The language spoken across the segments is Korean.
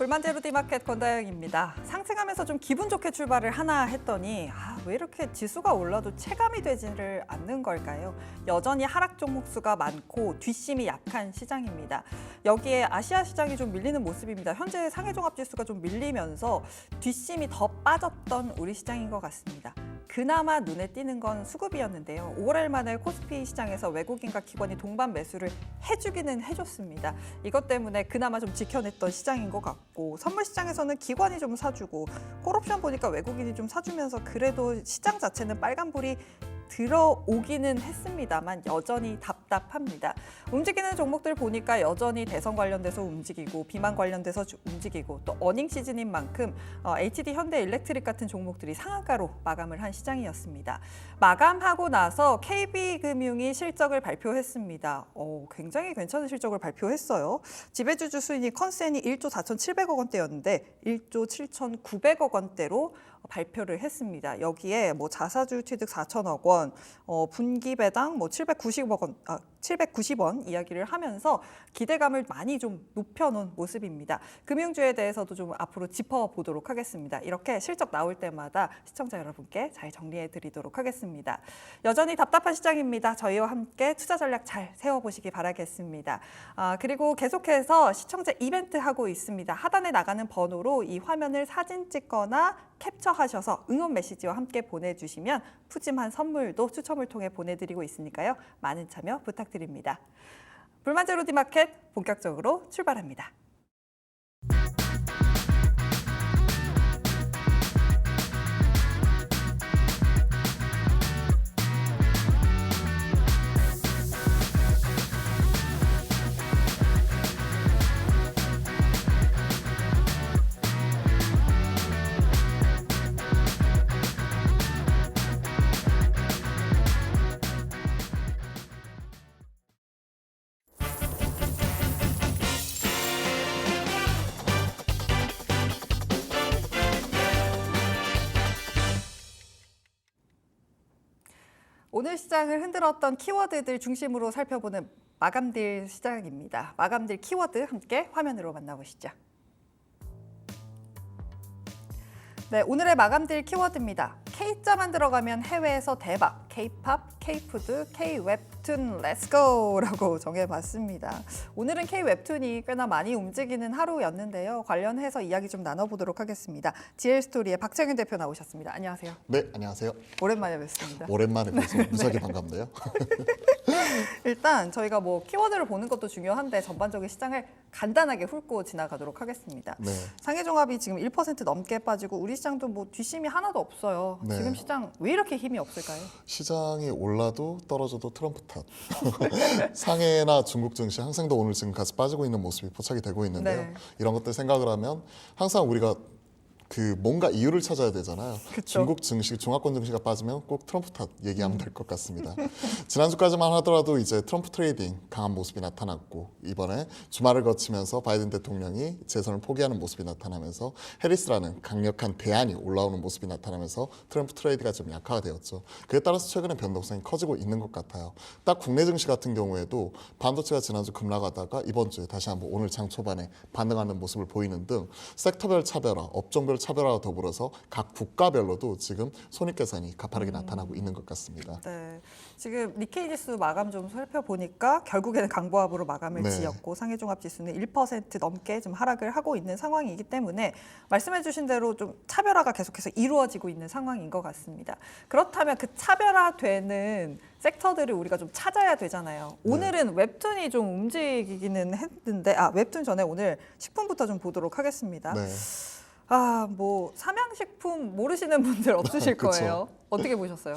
불만제로디마켓 권다영입니다. 상승하면서 좀 기분 좋게 출발을 하나 했더니 왜 이렇게 지수가 올라도 체감이 되지를 않는 걸까요? 여전히 하락 종목 수가 많고 뒷심이 약한 시장입니다. 여기에 아시아 시장이 좀 밀리는 모습입니다. 현재 상해종합지수가 좀 밀리면서 뒷심이 더 빠졌던 우리 시장인 것 같습니다. 그나마 눈에 띄는 건 수급이었는데요. 5월 만에 코스피 시장에서 외국인과 기관이 동반 매수를 해주기는 해줬습니다. 이것 때문에 그나마 좀 지켜냈던 시장인 것 같고, 선물 시장에서는 기관이 좀 사주고 콜옵션 보니까 외국인이 좀 사주면서 그래도 시장 자체는 빨간불이 들어오기는 했습니다만 여전히 답답합니다. 움직이는 종목들 보니까 여전히 대선 관련돼서 움직이고 비만 관련돼서 움직이고 또 어닝 시즌인 만큼 HD 현대일렉트릭 같은 종목들이 상한가로 마감을 한 시장이었습니다. 마감하고 나서 KB금융이 실적을 발표했습니다. 굉장히 괜찮은 실적을 발표했어요. 지배주주 수익이 컨센이 1조 4,700억 원대였는데 1조 7,900억 원대로 발표를 했습니다. 여기에 자사주 취득 4천억 원, 분기 배당 790원 이야기를 하면서 기대감을 많이 좀 높여놓은 모습입니다. 금융주에 대해서도 좀 앞으로 짚어보도록 하겠습니다. 이렇게 실적 나올 때마다 시청자 여러분께 잘 정리해드리도록 하겠습니다. 여전히 답답한 시장입니다. 저희와 함께 투자 전략 잘 세워보시기 바라겠습니다. 그리고 계속해서 시청자 이벤트 하고 있습니다. 하단에 나가는 번호로 이 화면을 사진 찍거나 캡처하셔서 응원 메시지와 함께 보내주시면 푸짐한 선물도 추첨을 통해 보내드리고 있으니까요. 많은 참여 부탁드립니다. 불만제로디마켓 본격적으로 출발합니다. 오늘 시장을 흔들었던 키워드들 중심으로 살펴보는 마감딜 시장입니다. 마감딜 키워드 함께 화면으로 만나보시죠. 네, 오늘의 마감딜 키워드입니다. K자만 들어가면 해외에서 대박, K-팝, K-푸드, K-웹툰, 렛츠고라고 정해봤습니다. 오늘은 K-웹툰이 꽤나 많이 움직이는 하루였는데요. 관련해서 이야기 좀 나눠보도록 하겠습니다. GL스토리의 박정윤 대표 나오셨습니다. 안녕하세요. 네, 안녕하세요. 오랜만에 뵙습니다. 오랜만에 뵈서 무지하게 반갑네요. 일단 저희가 키워드를 보는 것도 중요한데 전반적인 시장을 간단하게 훑고 지나가도록 하겠습니다. 네. 상해종합이 지금 1% 넘게 빠지고 우리 시장도 뒷심이 하나도 없어요. 네. 지금 시장 왜 이렇게 힘이 없을까요? 시장이 올라도 떨어져도 트럼프 탓. 상해나 중국 증시 항상 더 오늘 지금까지 빠지고 있는 모습이 포착이 되고 있는데요. 네. 이런 것들 생각을 하면 항상 우리가 뭔가 이유를 찾아야 되잖아요. 그쵸. 중국 증시, 중화권 증시가 빠지면 꼭 트럼프 탓 얘기하면 될 것 같습니다. 지난주까지만 하더라도 이제 트럼프 트레이딩 강한 모습이 나타났고, 이번에 주말을 거치면서 바이든 대통령이 재선을 포기하는 모습이 나타나면서 해리스라는 강력한 대안이 올라오는 모습이 나타나면서 트럼프 트레이드가 좀 약화가 되었죠. 그에 따라서 최근에 변동성이 커지고 있는 것 같아요. 딱 국내 증시 같은 경우에도 반도체가 지난주 급락하다가 이번 주에 다시 한번 오늘 장 초반에 반등하는 모습을 보이는 등 섹터별 차별화, 업종별 차별화와 더불어서 각 국가별로도 지금 손익계산이 가파르게 나타나고 있는 것 같습니다. 네, 지금 니케이 지수 마감 좀 살펴보니까 결국에는 강보합으로 마감을 네. 지었고 상해종합지수는 1% 넘게 좀 하락을 하고 있는 상황이기 때문에 말씀해주신 대로 좀 차별화가 계속해서 이루어지고 있는 상황인 것 같습니다. 그렇다면 그 차별화되는 섹터들을 우리가 좀 찾아야 되잖아요. 오늘은 웹툰이 좀 움직이기는 했는데 웹툰 전에 오늘 식품부터 좀 보도록 하겠습니다. 네. 삼양식품 모르시는 분들 없으실 그쵸. 거예요. 어떻게 보셨어요?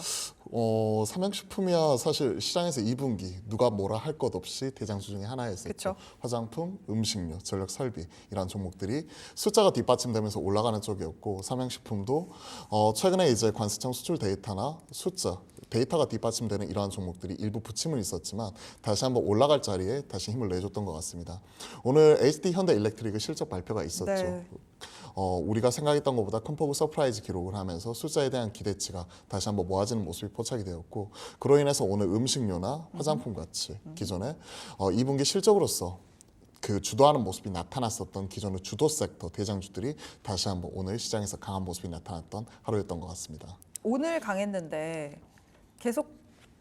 삼양식품이야 사실 시장에서 2분기 누가 뭐라 할 것 없이 대장주 중에 하나였었죠. 그쵸. 화장품, 음식료, 전력 설비 이런 종목들이 숫자가 뒷받침되면서 올라가는 쪽이었고, 삼양식품도 최근에 이제 관세청 수출 데이터나 데이터가 뒷받침되는 이러한 종목들이 일부 부침은 있었지만 다시 한번 올라갈 자리에 다시 힘을 내줬던 것 같습니다. 오늘 HD 현대일렉트릭의 실적 발표가 있었죠. 네. 우리가 생각했던 것보다 큰 폭의 서프라이즈 기록을 하면서 숫자에 대한 기대치가 다시 한번 모아지는 모습이 포착이 되었고, 그로 인해서 오늘 음식료나 화장품 같이 기존에 2분기 실적으로서 그 주도하는 모습이 나타났었던 기존의 주도 섹터 대장주들이 다시 한번 오늘 시장에서 강한 모습이 나타났던 하루였던 것 같습니다. 오늘 강했는데 계속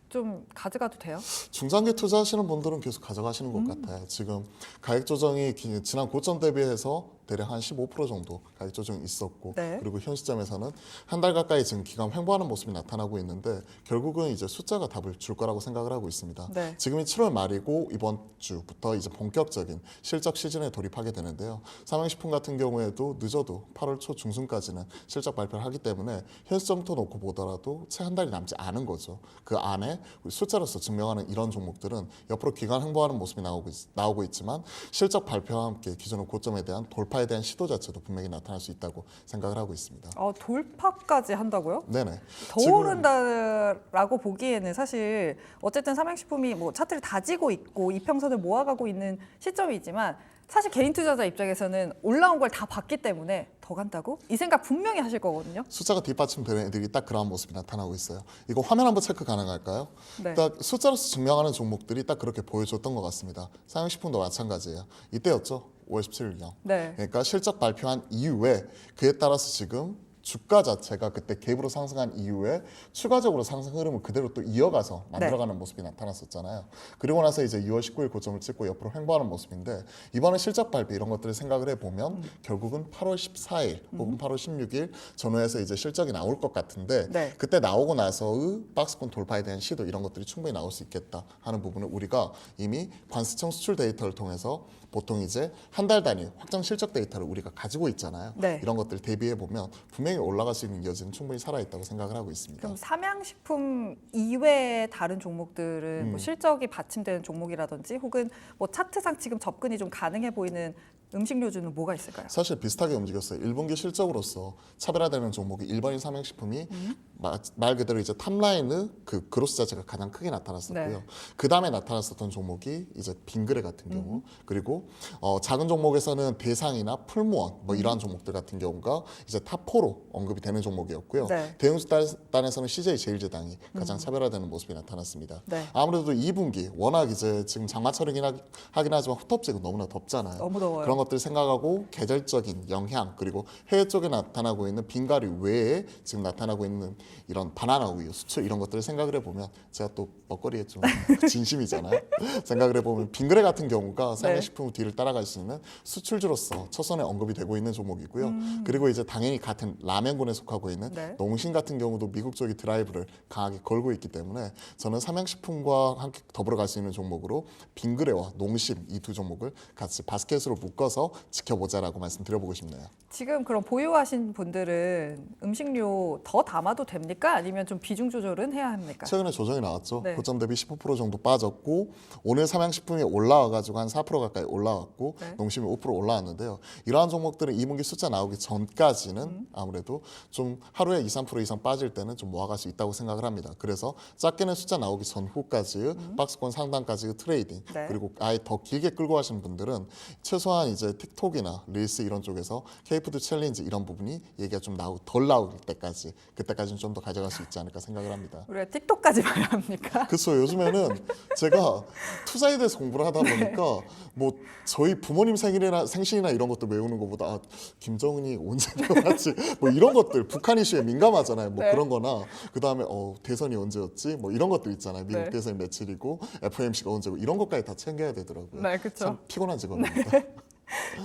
좀 가져가도 돼요? 중장기 투자하시는 분들은 계속 가져가시는 것 같아요. 지금 가격 조정이 지난 고점 대비해서 대략 한 15% 정도 가격 조정이 있었고 네. 그리고 현 시점에서는 한 달 가까이 지금 기간 횡보하는 모습이 나타나고 있는데 결국은 이제 숫자가 답을 줄 거라고 생각을 하고 있습니다. 네. 지금이 7월 말이고 이번 주부터 이제 본격적인 실적 시즌에 돌입하게 되는데요. 삼양식품 같은 경우에도 늦어도 8월 초 중순까지는 실적 발표를 하기 때문에 현 시점부터 놓고 보더라도 채 한 달이 남지 않은 거죠. 그 안에 우리 숫자로서 증명하는 이런 종목들은 옆으로 기간 횡보하는 모습이 나오고 있지만 실적 발표와 함께 기존의 고점에 대한 돌파에 대한 시도 자체도 분명히 나타날 수 있다고 생각을 하고 있습니다. 돌파까지 한다고요? 네네. 더 지금 오른다라고 보기에는 사실 어쨌든 삼양식품이 뭐 차트를 다지고 있고 이평선을 모아가고 있는 시점이지만 사실 개인 투자자 입장에서는 올라온 걸 다 봤기 때문에 더 간다고? 이 생각 분명히 하실 거거든요. 숫자가 뒷받침되는 애들이 딱 그런 모습이 나타나고 있어요. 이거 화면 한번 체크 가능할까요? 네. 딱 숫자로서 증명하는 종목들이 딱 그렇게 보여줬던 것 같습니다. 삼양식품도 마찬가지예요. 이때였죠. 5월 17일경. 네. 그러니까 실적 발표한 이후에 그에 따라서 지금 주가 자체가 그때 갭으로 상승한 이후에 추가적으로 상승 흐름을 그대로 또 이어가서 만들어가는 모습이 나타났었잖아요. 그리고 나서 이제 2월 19일 고점을 찍고 옆으로 횡보하는 모습인데 이번에 실적 발표 이런 것들을 생각을 해보면 결국은 8월 14일 혹은 8월 16일 전후에서 이제 실적이 나올 것 같은데 네. 그때 나오고 나서의 박스권 돌파에 대한 시도 이런 것들이 충분히 나올 수 있겠다 하는 부분을 우리가 이미 관세청 수출 데이터를 통해서 보통 이제 한 달 단위 확정 실적 데이터를 우리가 가지고 있잖아요. 네. 이런 것들 대비해 보면 분명히 올라갈 수 있는 여지는 충분히 살아 있다고 생각을 하고 있습니다. 그럼 삼양식품 이외의 다른 종목들은 뭐 실적이 받침되는 종목이라든지 혹은 뭐 차트상 지금 접근이 좀 가능해 보이는 음식료주는 뭐가 있을까요? 사실 비슷하게 움직였어요. 1분기 실적으로서 차별화되는 종목이 1번인 삼양식품이 말 그대로 이제 탑라인의 그 그로스 자체가 가장 크게 나타났었고요. 네. 그 다음에 나타났었던 종목이 이제 빙그레 같은 경우 그리고 작은 종목에서는 대상이나 풀무원 뭐 이러한 종목들 같은 경우가 이제 탑4로 언급이 되는 종목이었고요. 네. 대형수단에서는 CJ 제일제당이 가장 차별화되는 모습이 나타났습니다. 네. 아무래도 2분기 워낙 이제 지금 장마철이긴 하긴 하지만 후텁지고 너무나 덥잖아요. 너무 더워요. 그런 것들 생각하고 계절적인 영향 그리고 해외 쪽에 나타나고 있는 빙가류 외에 지금 나타나고 있는 이런 바나나 우유 수출 이런 것들을 생각을 해보면 제가 또 먹거리에 좀 진심이잖아요. 생각을 해보면 빙그레 같은 경우가 삼양식품 뒤를 따라갈 수 있는 수출주로서 첫선에 언급이 되고 있는 종목이고요. 그리고 이제 당연히 같은 라면군에 속하고 있는 네. 농심 같은 경우도 미국 쪽이 드라이브를 강하게 걸고 있기 때문에 저는 삼양식품과 함께 더불어 갈 수 있는 종목으로 빙그레와 농심 이 두 종목을 같이 바스켓으로 묶어서 지켜보자라고 말씀드려보고 싶네요. 지금 그럼 보유하신 분들은 음식료 더 담아도 됩니까? 아니면 좀 비중 조절은 해야 합니까? 최근에 조정이 나왔죠. 네. 고점 대비 15% 정도 빠졌고 오늘 삼양식품이 올라와가지고 한 4% 가까이 올라왔고 네. 농심이 5% 올라왔는데요. 이러한 종목들은 2분기 숫자 나오기 전까지는 아무래도 좀 하루에 2, 3% 이상 빠질 때는 좀 모아갈 수 있다고 생각을 합니다. 그래서 작게는 숫자 나오기 전후까지의 박스권 상단까지의 트레이딩 네. 그리고 아예 더 길게 끌고 가시는 분들은 최소한 이제 틱톡이나 릴스 이런 쪽에서 K푸드 챌린지 이런 부분이 얘기가 좀 덜 나올 때까지 그때까지는 좀 더 가져갈 수 있지 않을까 생각을 합니다. 우리가 틱톡까지 봐야 합니까? 그렇죠. 요즘에는 제가 투자에 대해서 공부를 하다 보니까 뭐 저희 부모님 생신이나 이런 것도 외우는 것보다 김정은이 언제 태어났지 뭐 이런 것들 북한 이슈에 민감하잖아요. 뭐 네. 그런 거나 그다음에 대선이 언제였지 뭐 이런 것들 있잖아요. 미국 네. 대선이 며칠이고 FOMC가 언제고 이런 것까지 다 챙겨야 되더라고요. 네, 그렇죠. 참 피곤한 직업입니다.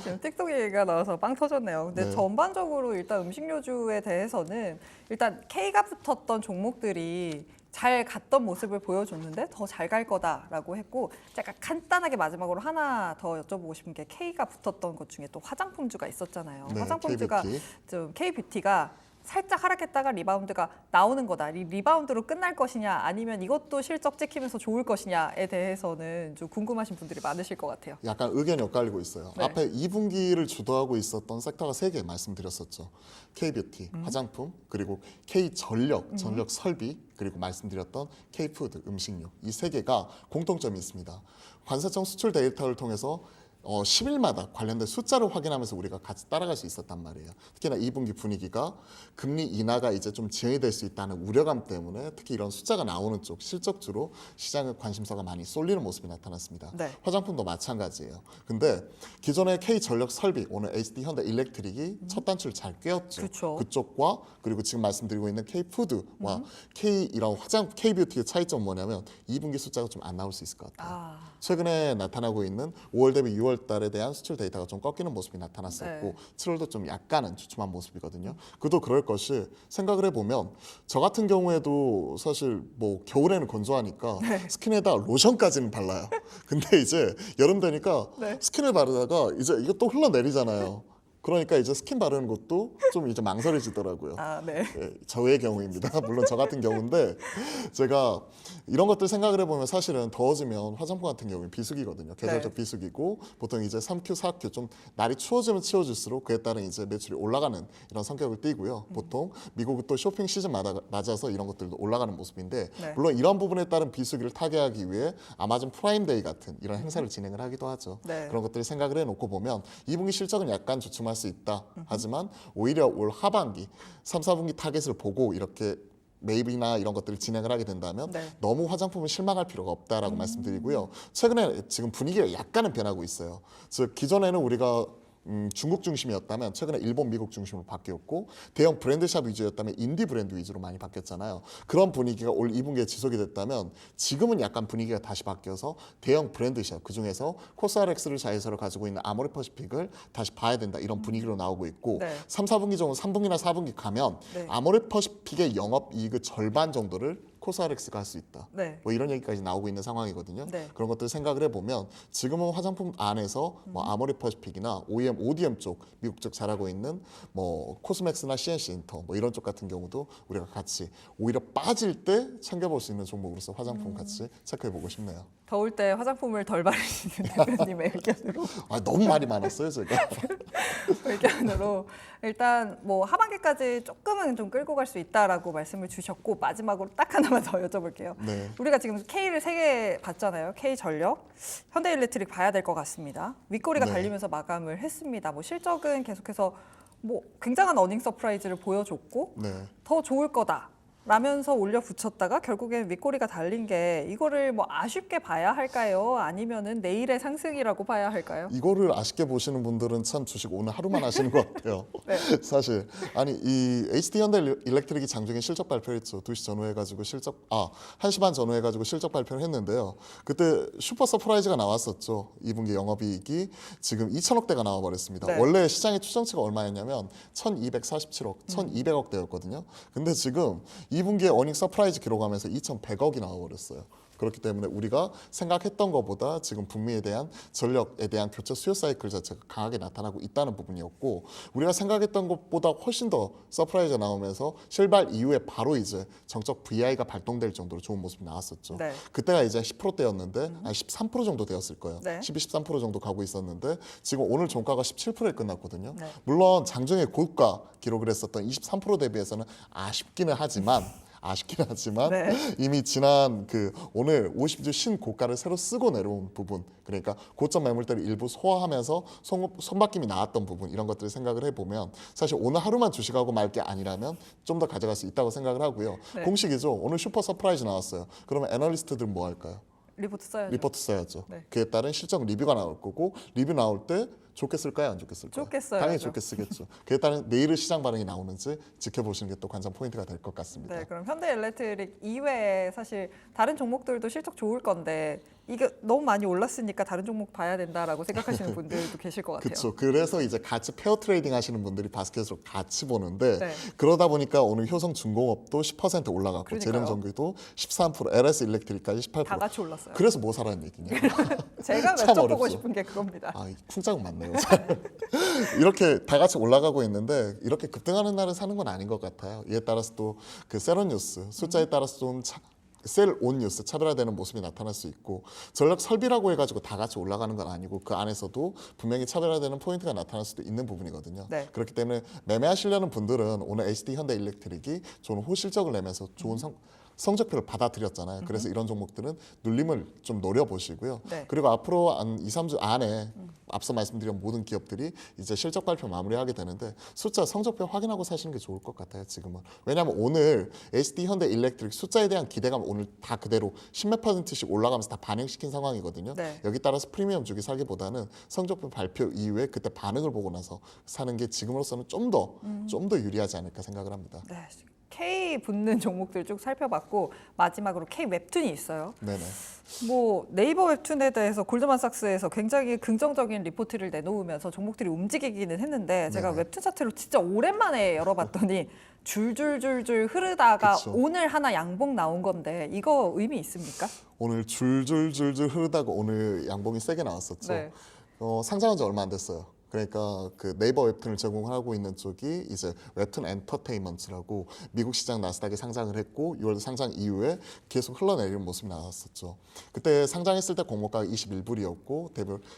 지금 틱톡 얘기가 나와서 빵 터졌네요. 근데 네. 전반적으로 일단 음식료주에 대해서는 일단 K가 붙었던 종목들이 잘 갔던 모습을 보여줬는데 더 잘 갈 거다라고 했고 제가 간단하게 마지막으로 하나 더 여쭤보고 싶은 게 K가 붙었던 것 중에 또 화장품주가 있었잖아요. 네, 화장품주가 K뷰티. 좀 K뷰티가 살짝 하락했다가 리바운드가 나오는 거다. 리바운드로 끝날 것이냐 아니면 이것도 실적 찍히면서 좋을 것이냐에 대해서는 좀 궁금하신 분들이 많으실 것 같아요. 약간 의견이 엇갈리고 있어요. 네. 앞에 2분기를 주도하고 있었던 섹터가 3개 말씀드렸었죠. K뷰티, 화장품, 그리고 K전력, 전력 설비, 그리고 말씀드렸던 K푸드, 음식료. 이 3개가 공통점이 있습니다. 관세청 수출 데이터를 통해서 10일마다 관련된 숫자를 확인하면서 우리가 같이 따라갈 수 있었단 말이에요. 특히나 2분기 분위기가 금리 인하가 이제 좀 진행이 될 수 있다는 우려감 때문에 특히 이런 숫자가 나오는 쪽 실적주로 시장의 관심사가 많이 쏠리는 모습이 나타났습니다. 네. 화장품도 마찬가지예요. 근데 기존의 K전력 설비, 오늘 HD 현대 일렉트릭이 첫 단추를 잘 꿰었죠. 그쵸. 그쪽과 그리고 지금 말씀드리고 있는 K푸드와 K 이런 K뷰티의 차이점은 뭐냐면 2분기 숫자가 좀 안 나올 수 있을 것 같아요. 최근에 나타나고 있는 5월 대비 6월 달에 대한 수출 데이터가 좀 꺾이는 모습이 나타났었고 네. 7월도 좀 약간은 주춤한 모습이거든요. 그도 그럴 것이 생각을 해보면 저 같은 경우에도 사실 뭐 겨울에는 건조하니까 스킨에다 로션까지는 발라요. 근데 이제 여름 되니까 네. 스킨을 바르다가 이제 이거 또 흘러내리잖아요. 그러니까 이제 스킨 바르는 것도 좀 이제 망설여지더라고요. 네. 예, 저의 경우입니다. 물론 저 같은 경우인데 제가 이런 것들 생각을 해보면 사실은 더워지면 화장품 같은 경우는 비수기거든요. 계절적 비수기고 보통 이제 3Q, 4Q 좀 날이 추워지면 추워질수록 그에 따른 이제 매출이 올라가는 이런 성격을 띠고요. 보통 미국은 또 쇼핑 시즌마다 맞아서 이런 것들도 올라가는 모습인데 네. 물론 이런 부분에 따른 비수기를 타개하기 위해 아마존 프라임데이 같은 이런 행사를 진행을 하기도 하죠. 네. 그런 것들을 생각을 해놓고 보면 2분기 실적은 약간 주춤할 수 있다. 하지만 오히려 올 하반기 3, 4분기 타겟을 보고 이렇게 매입이나 이런 것들을 진행을 하게 된다면 네. 너무 화장품을 실망할 필요가 없다라고 말씀드리고요. 최근에 지금 분위기가 약간은 변하고 있어요. 즉 기존에는 우리가 중국 중심이었다면 최근에 일본, 미국 중심으로 바뀌었고 대형 브랜드샵 위주였다면 인디 브랜드 위주로 많이 바뀌었잖아요. 그런 분위기가 올 2분기에 지속이 됐다면 지금은 약간 분위기가 다시 바뀌어서 대형 브랜드샵 그중에서 코스알엑스를 자회사로 가지고 있는 아모레퍼시픽을 다시 봐야 된다 이런 분위기로 나오고 있고 네. 3, 4분기 정도 3분기나 4분기 가면 네. 아모레퍼시픽의 영업이익의 절반 정도를 코스알엑스가 할 수 있다. 네. 뭐 이런 얘기까지 나오고 있는 상황이거든요. 네. 그런 것들 생각을 해보면 지금은 화장품 안에서 뭐 아모레퍼시픽이나 OEM, ODM 쪽 미국 쪽 잘하고 있는 뭐 코스맥스나 CNC 인터 뭐 이런 쪽 같은 경우도 우리가 같이 오히려 빠질 때 챙겨볼 수 있는 종목으로서 화장품 같이 체크해보고 싶네요. 더울 때 화장품을 덜 바르시는 대표님의 의견으로 너무 말이 많았어요 제가. 의견으로 일단 뭐 하반기까지 조금은 좀 끌고 갈 수 있다라고 말씀을 주셨고 마지막으로 딱 하나만 더 여쭤볼게요. 네. 우리가 지금 K를 3개 봤잖아요. K전력, 현대일렉트릭 봐야 될 것 같습니다. 윗꼬리가 네. 달리면서 마감을 했습니다. 뭐 실적은 계속해서 뭐 굉장한 어닝 서프라이즈를 보여줬고 네. 더 좋을 거다. 라면서 올려 붙였다가 결국엔 윗꼬리가 달린 게 이거를 뭐 아쉽게 봐야 할까요? 아니면은 내일의 상승이라고 봐야 할까요? 이거를 아쉽게 보시는 분들은 참 주식 오늘 하루만 하시는 것 같아요. 네. 사실 아니 이 HD 현대 일렉트릭이 장중에 실적 발표했죠. 2시 전후해가지고 1시 반 전후해가지고 실적 발표를 했는데요. 그때 슈퍼 서프라이즈가 나왔었죠. 2분기 영업이익이 지금 2천억대가 나와버렸습니다. 네. 원래 시장의 추정치가 얼마였냐면 1,247억, 1,200억대였거든요. 근데 지금 2분기에 어닝 서프라이즈 기록하면서 2,100억이 나와버렸어요. 그렇기 때문에 우리가 생각했던 것보다 지금 북미에 대한 전력에 대한 교체 수요 사이클 자체가 강하게 나타나고 있다는 부분이었고 우리가 생각했던 것보다 훨씬 더 서프라이즈가 나오면서 실발 이후에 바로 이제 정적 VI가 발동될 정도로 좋은 모습이 나왔었죠. 네. 그때가 이제 10%대였는데 한 13% 정도 되었을 거예요. 네. 12, 13% 정도 가고 있었는데 지금 오늘 종가가 17%에 끝났거든요. 네. 물론 장중에 고가 기록을 했었던 23% 대비해서는 아쉽기는 하지만 네. 이미 지난 그 오늘 50주 신고가를 새로 쓰고 내려온 부분 그러니까 고점 매물대를 일부 소화하면서 손바뀜이 나왔던 부분 이런 것들을 생각을 해보면 사실 오늘 하루만 주식하고 말 게 아니라면 좀 더 가져갈 수 있다고 생각을 하고요. 네. 공식이죠. 오늘 슈퍼 서프라이즈 나왔어요. 그러면 애널리스트들은 뭐 할까요? 리포트 써야죠. 리포트 써야죠. 네. 그에 따른 실적 리뷰가 나올 거고 리뷰 나올 때 좋게 쓸까요? 안 좋게 쓸까요? 좋게 써야죠. 당연히 좋게 쓰겠죠. 그에 따른 내일의 시장 반응이 나오는지 지켜보시는 게 또 관전 포인트가 될 것 같습니다. 네, 그럼 현대일렉트릭 이외에 사실 다른 종목들도 실적 좋을 건데 이게 너무 많이 올랐으니까 다른 종목 봐야 된다라고 생각하시는 분들도 계실 것 같아요. 그렇죠. 그래서 이제 같이 페어 트레이딩 하시는 분들이 바스켓으로 같이 보는데 네. 그러다 보니까 오늘 효성중공업도 10% 올라갔고 그러니까요. 재령전기도 13%, LS 일렉트릭까지 18%. 다 같이 올랐어요. 그래서 뭐 사라는 얘기냐. 제가 참 여쭤보고 어렵죠. 싶은 게 그겁니다. 이 쿵짝은 맞네요. 이렇게 다 같이 올라가고 있는데 이렇게 급등하는 날은 사는 건 아닌 것 같아요. 이에 따라서 또 그 세런 뉴스 숫자에 따라서 좀 셀온 뉴스 차별화되는 모습이 나타날 수 있고 전력 설비라고 해가지고 다 같이 올라가는 건 아니고 그 안에서도 분명히 차별화되는 포인트가 나타날 수도 있는 부분이거든요. 네. 그렇기 때문에 매매하시려는 분들은 오늘 HD 현대 일렉트릭이 좋은 호실적을 내면서 좋은 성적표를 받아들였잖아요. 그래서 이런 종목들은 눌림을 좀 노려보시고요. 네. 그리고 앞으로 한 2, 3주 안에 앞서 말씀드린 모든 기업들이 이제 실적 발표 마무리하게 되는데 숫자 성적표 확인하고 사시는 게 좋을 것 같아요. 지금은. 왜냐하면 오늘 HD 현대 일렉트릭 숫자에 대한 기대감 오늘 다 그대로 10몇 %씩 올라가면서 다 반영시킨 상황이거든요. 네. 여기 따라서 프리미엄 주기 사기보다는 성적표 발표 이후에 그때 반응을 보고 나서 사는 게 지금으로서는 좀 더 유리하지 않을까 생각을 합니다. 네. K 붙는 종목들 쭉 살펴봤고 마지막으로 K 웹툰이 있어요. 네네. 뭐 네이버 웹툰에 대해서 골드만삭스에서 굉장히 긍정적인 리포트를 내놓으면서 종목들이 움직이기는 했는데 제가 네네. 웹툰 차트로 진짜 오랜만에 열어봤더니 줄줄줄줄 흐르다가 그쵸. 오늘 하나 양봉 나온 건데 이거 의미 있습니까? 오늘 줄줄줄줄 흐르다가 오늘 양봉이 세게 나왔었죠. 네. 상장한 지 얼마 안 됐어요. 그러니까 그 네이버 웹툰을 제공하고 있는 쪽이 이제 웹툰 엔터테인먼트라고 미국 시장 나스닥에 상장을 했고 6월 상장 이후에 계속 흘러내리는 모습이 나왔었죠. 그때 상장했을 때 공모가가 21불이었고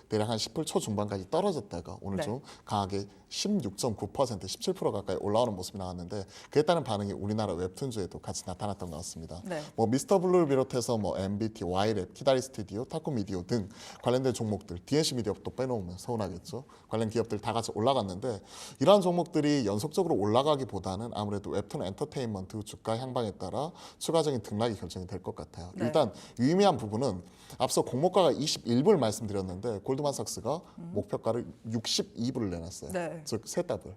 대략 한 10불 초중반까지 떨어졌다가 오늘 네. 좀 강하게 16.9% 17% 가까이 올라오는 모습이 나왔는데 그에 따른 반응이 우리나라 웹툰주에도 같이 나타났던 것 같습니다. 네. 뭐 미스터 블루를 비롯해서 뭐 MBT, Y랩, 키다리 스튜디오, 타코 미디어 등 관련된 종목들, DNC 미디어도 빼놓으면 서운하겠죠. 관련 기업들 다 같이 올라갔는데 이러한 종목들이 연속적으로 올라가기보다는 아무래도 웹툰 엔터테인먼트 주가 향방에 따라 추가적인 등락이 결정이 될 것 같아요. 네. 일단 유의미한 부분은 앞서 공모가가 21불 말씀드렸는데 골드만삭스가 목표가를 62불을 내놨어요. 네. 즉 세 더블.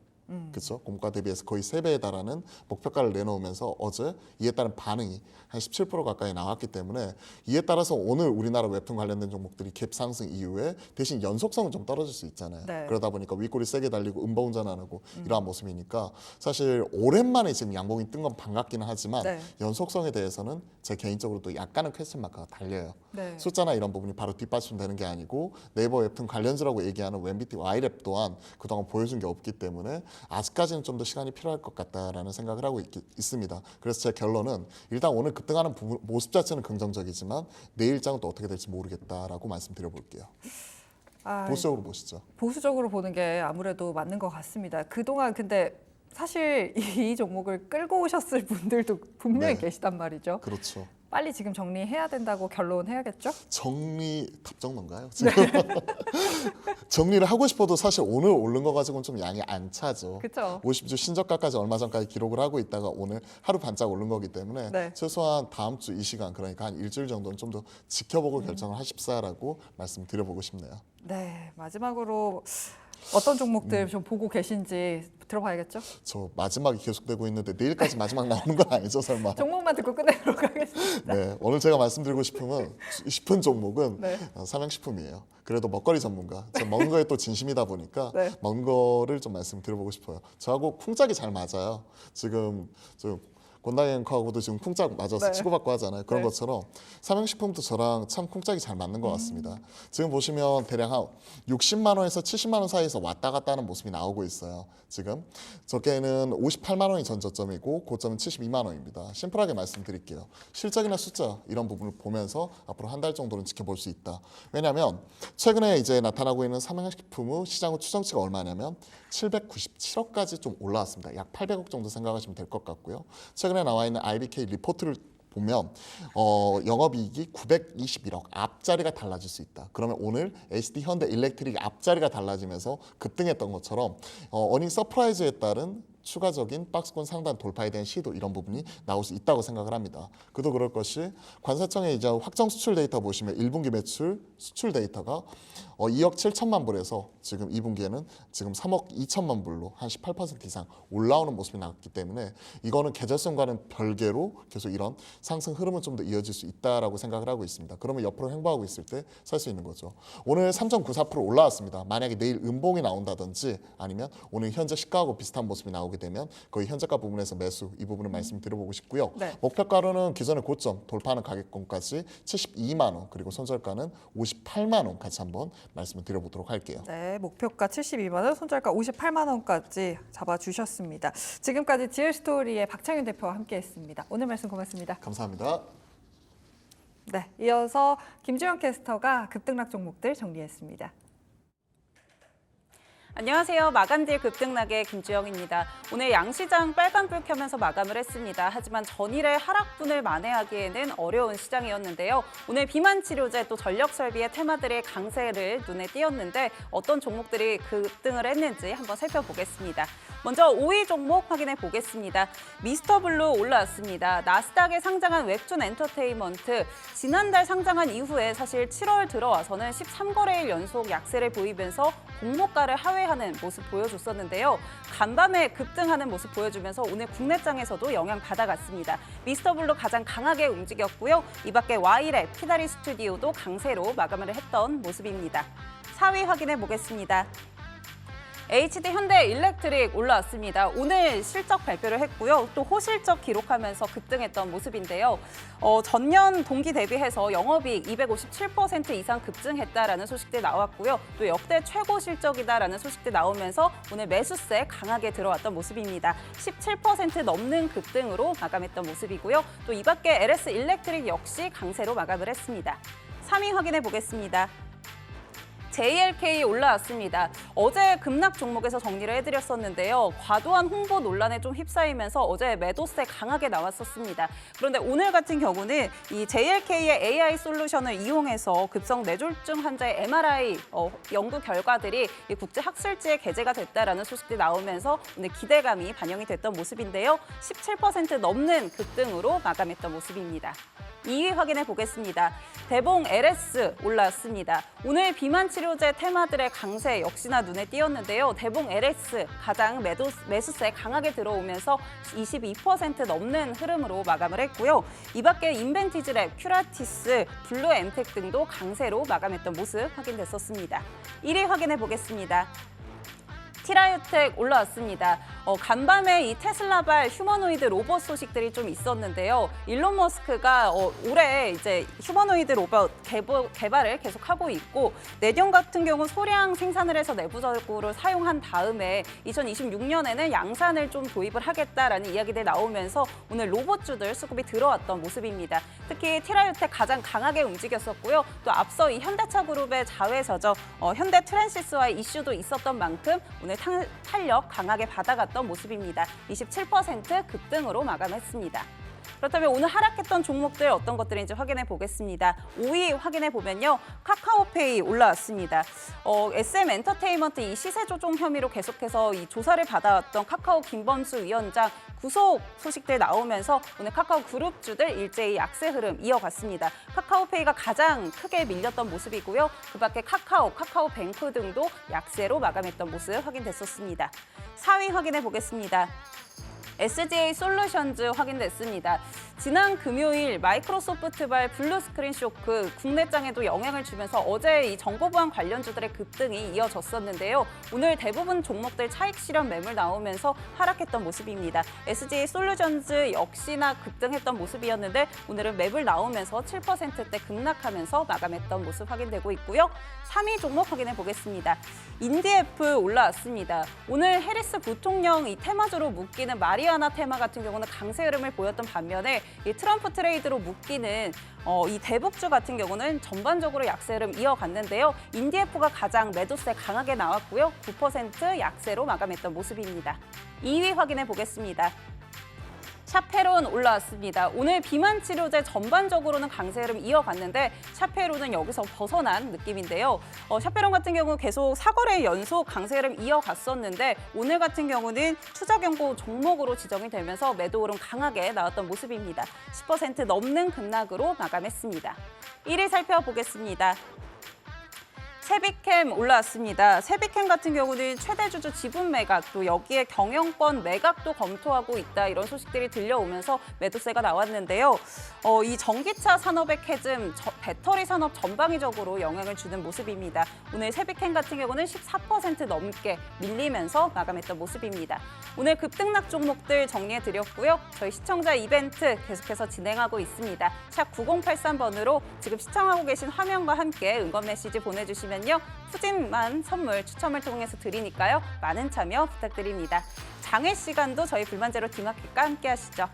그렇죠. 공모가 대비해서 거의 3배에 달하는 목표가를 내놓으면서 어제 이에 따른 반응이 한 17% 가까이 나왔기 때문에 이에 따라서 오늘 우리나라 웹툰 관련된 종목들이 갭 상승 이후에 대신 연속성은 좀 떨어질 수 있잖아요. 네. 그러다 보니까 윗골이 세게 달리고 음보운전 안 하고 이러한 모습이니까 사실 오랜만에 지금 양봉이 뜬 건 반갑기는 하지만 네. 연속성에 대해서는 제 개인적으로 또 약간은 퀘스천 마크가 달려요. 네. 숫자나 이런 부분이 바로 뒷받침되는 게 아니고 네이버 웹툰 관련주라고 얘기하는 웹비티 Y랩 또한 그동안 보여준 게 없기 때문에 아직까지는 좀 더 시간이 필요할 것 같다라는 생각을 하고 있습니다. 그래서 제 결론은 일단 오늘 급등하는 모습 자체는 긍정적이지만 내일 장은 또 어떻게 될지 모르겠다라고 말씀드려 볼게요. 아, 보수적으로 보시죠. 보수적으로 보는 게 아무래도 맞는 것 같습니다. 그동안 근데 사실 이 종목을 끌고 오셨을 분들도 분명히 네. 계시단 말이죠. 그렇죠. 빨리 지금 정리해야 된다고 결론해야겠죠? 정리 답정론가요? 지금 정리를 하고 싶어도 사실 오늘 오른 거 가지고는 좀 양이 안 차죠. 그렇죠. 50주 신저가까지 얼마 전까지 기록을 하고 있다가 오늘 하루 반짝 오른 거기 때문에 네. 최소한 다음 주 이 시간 그러니까 한 일주일 정도는 좀 더 지켜보고 결정을 하십사라고 말씀드려보고 싶네요. 네, 마지막으로 어떤 종목들 좀 보고 계신지 들어봐야겠죠? 저 마지막이 계속되고 있는데 내일까지 마지막 나오는 건 아니죠 설마? 종목만 듣고 끝내도록 하겠습니다. 네, 오늘 제가 말씀드리고 싶은 종목은 네. 삼양식품이에요. 그래도 먹거리 전문가, 저 먹는 거에 또 진심이다 보니까 네. 먹는 거를 좀 말씀드려보고 싶어요. 저하고 쿵짝이 잘 맞아요. 지금 저 권다행커하고도 지금 쿵짝 맞아서 네. 치고받고 하잖아요. 그런 네. 것처럼 삼양식품도 저랑 참 쿵짝이 잘 맞는 것 같습니다. 지금 보시면 대략 한 60만 원에서 70만 원 사이에서 왔다 갔다 하는 모습이 나오고 있어요. 지금 저게는 58만 원이 전 저점이고 고점은 72만 원입니다. 심플하게 말씀드릴게요. 실적이나 숫자 이런 부분을 보면서 앞으로 한 달 정도는 지켜볼 수 있다. 왜냐하면 최근에 이제 나타나고 있는 삼양식품의 시장 후 추정치가 얼마냐면 797억까지 좀 올라왔습니다. 약 800억 정도 생각하시면 될 것 같고요. 최근에 나와 있는 IBK 리포트를 보면 영업이익이 921억 앞자리가 달라질 수 있다. 그러면 오늘 HD 현대 일렉트릭 앞자리가 달라지면서 급등했던 것처럼 어닝 서프라이즈에 따른 추가적인 박스권 상단 돌파에 대한 시도 이런 부분이 나올 수 있다고 생각을 합니다. 그도 그럴 것이 관세청의 이제 확정 수출 데이터 보시면 1분기 매출 수출 데이터가 2억 7천만 불에서 지금 2분기에는 지금 3억 2천만 불로 한 18% 이상 올라오는 모습이 나왔기 때문에 이거는 계절성과는 별개로 계속 이런 상승 흐름은 좀 더 이어질 수 있다라고 생각을 하고 있습니다. 그러면 옆으로 횡보하고 있을 때 살 수 있는 거죠. 오늘 3.94% 올라왔습니다. 만약에 내일 음봉이 나온다든지 아니면 오늘 현재 시가하고 비슷한 모습이 나오게 되면 거의 현재가 부분에서 매수 이 부분을 말씀드려보고 싶고요. 네. 목표가로는 기존의 고점 돌파하는 가격권까지 72만 원 그리고 손절가는 58만 원 같이 한번 말씀을 드려보도록 할게요. 네, 목표가 72만 원, 손절가 58만 원까지 잡아주셨습니다. 지금까지 디얼스토리의 박창윤 대표와 함께했습니다. 오늘 말씀 고맙습니다. 감사합니다. 네, 이어서 김주영 캐스터가 급등락 종목들 정리했습니다. 안녕하세요. 마감딜 급등락의 김주영입니다. 오늘 양시장 빨간불 켜면서 마감을 했습니다. 하지만 전일의 하락분을 만회하기에는 어려운 시장이었는데요. 오늘 비만 치료제 또 전력 설비의 테마들의 강세를 눈에 띄었는데 어떤 종목들이 급등을 했는지 한번 살펴보겠습니다. 먼저 5위 종목 확인해 보겠습니다. 미스터블루 올라왔습니다. 나스닥에 상장한 웹툰 엔터테인먼트. 지난달 상장한 이후에 사실 7월 들어와서는 13거래일 연속 약세를 보이면서 공모가를 하회하는 모습 보여줬었는데요. 간밤에 급등하는 모습 보여주면서 오늘 국내장에서도 영향 받아갔습니다. 미스터블루 가장 강하게 움직였고요. 이 밖에 와이랩, 피다리 스튜디오도 강세로 마감을 했던 모습입니다. 4위 확인해 보겠습니다. HD 현대 일렉트릭 올라왔습니다. 오늘 실적 발표를 했고요. 또 호실적 기록하면서 급등했던 모습인데요. 전년 동기 대비해서 영업이익 257% 이상 급증했다라는 소식들 나왔고요. 또 역대 최고 실적이다라는 소식들 나오면서 오늘 매수세 강하게 들어왔던 모습입니다. 17% 넘는 급등으로 마감했던 모습이고요. 또 이 밖에 LS 일렉트릭 역시 강세로 마감을 했습니다. 3위 확인해 보겠습니다. JLK 올라왔습니다. 어제 급락 종목에서 정리를 해드렸었는데요. 과도한 홍보 논란에 좀 휩싸이면서 어제 매도세 강하게 나왔었습니다. 그런데 오늘 같은 경우는 이 JLK의 AI 솔루션을 이용해서 급성 뇌졸중 환자의 MRI 연구 결과들이 국제학술지에 게재가 됐다라는 소식들이 나오면서 오늘 기대감이 반영이 됐던 모습인데요. 17% 넘는 급등으로 마감했던 모습입니다. 2위 확인해 보겠습니다. 대봉 LS 올라왔습니다. 오늘 비만 치료제 테마들의 강세 역시나 눈에 띄었는데요. 대봉 LS 가장 매수세 강하게 들어오면서 22% 넘는 흐름으로 마감을 했고요. 이 밖에 인벤티지랩, 큐라티스, 블루엠텍 등도 강세로 마감했던 모습 확인됐었습니다. 1위 확인해 보겠습니다. 티라유텍 올라왔습니다. 간밤에 이 테슬라발 휴머노이드 로봇 소식들이 좀 있었는데요. 일론 머스크가 올해 이제 휴머노이드 로봇 개발을 계속하고 있고 내년 같은 경우 소량 생산을 해서 내부적으로 사용한 다음에 2026년에는 양산을 좀 도입을 하겠다라는 이야기들 나오면서 오늘 로봇주들 수급이 들어왔던 모습입니다. 특히 티라유텍 가장 강하게 움직였었고요. 또 앞서 이 현대차 그룹의 자회사죠. 현대 트랜시스와의 이슈도 있었던 만큼 오늘 탄력 강하게 받아갔던 모습입니다. 27% 급등으로 마감했습니다. 그렇다면 오늘 하락했던 종목들 어떤 것들인지 확인해 보겠습니다. 5위 확인해 보면요. 카카오페이 올라왔습니다. SM 엔터테인먼트 이 시세 조종 혐의로 계속해서 이 조사를 받아왔던 카카오 김범수 위원장 구속 소식들 나오면서 오늘 카카오 그룹주들 일제히 약세 흐름 이어갔습니다. 카카오페이가 가장 크게 밀렸던 모습이고요. 그 밖에 카카오뱅크 등도 약세로 마감했던 모습 확인됐었습니다. 4위 확인해 보겠습니다. SGA 솔루션즈 확인됐습니다. 지난 금요일 마이크로소프트발 블루스크린 쇼크 국내장에도 영향을 주면서 어제 이 정보보안 관련주들의 급등이 이어졌었는데요. 오늘 대부분 종목들 차익 실현 매물 나오면서 하락했던 모습입니다. SGA 솔루션즈 역시나 급등했던 모습이었는데 오늘은 매물 나오면서 7%대 급락하면서 마감했던 모습 확인되고 있고요. 3위 종목 확인해 보겠습니다. 인디에프 올라왔습니다. 오늘 해리스 부통령 이 테마주로 묶이는 마리아나 테마 같은 경우는 강세 흐름을 보였던 반면에 이 트럼프 트레이드로 묶이는 이 대북주 같은 경우는 전반적으로 약세 흐름 이어갔는데요. 인디에프가 가장 매도세 강하게 나왔고요. 9% 약세로 마감했던 모습입니다. 2위 확인해 보겠습니다. 샤페론 올라왔습니다. 오늘 비만 치료제 전반적으로는 강세 흐름 이어갔는데 샤페론은 여기서 벗어난 느낌인데요. 샤페론 같은 경우 계속 4거래 연속 강세 흐름 이어갔었는데 오늘 같은 경우는 투자 경고 종목으로 지정이 되면서 매도 흐름 강하게 나왔던 모습입니다. 10% 넘는 급락으로 마감했습니다. 1위 살펴보겠습니다. 세비캠 올라왔습니다. 세비캠 같은 경우는 최대 주주 지분 매각, 또 여기에 경영권 매각도 검토하고 있다 이런 소식들이 들려오면서 매도세가 나왔는데요. 이 전기차 산업의 캐즘, 배터리 산업 전방위적으로 영향을 주는 모습입니다. 오늘 세비캠 같은 경우는 14% 넘게 밀리면서 마감했던 모습입니다. 오늘 급등락 종목들 정리해드렸고요. 저희 시청자 이벤트 계속해서 진행하고 있습니다. 샵 9083번으로 지금 시청하고 계신 화면과 함께 응원 메시지 보내주시면 푸짐한 선물 추첨을 통해서 드리니까요. 많은 참여 부탁드립니다. 장외 시간도 저희 불만제로 디마켓과 함께 하시죠.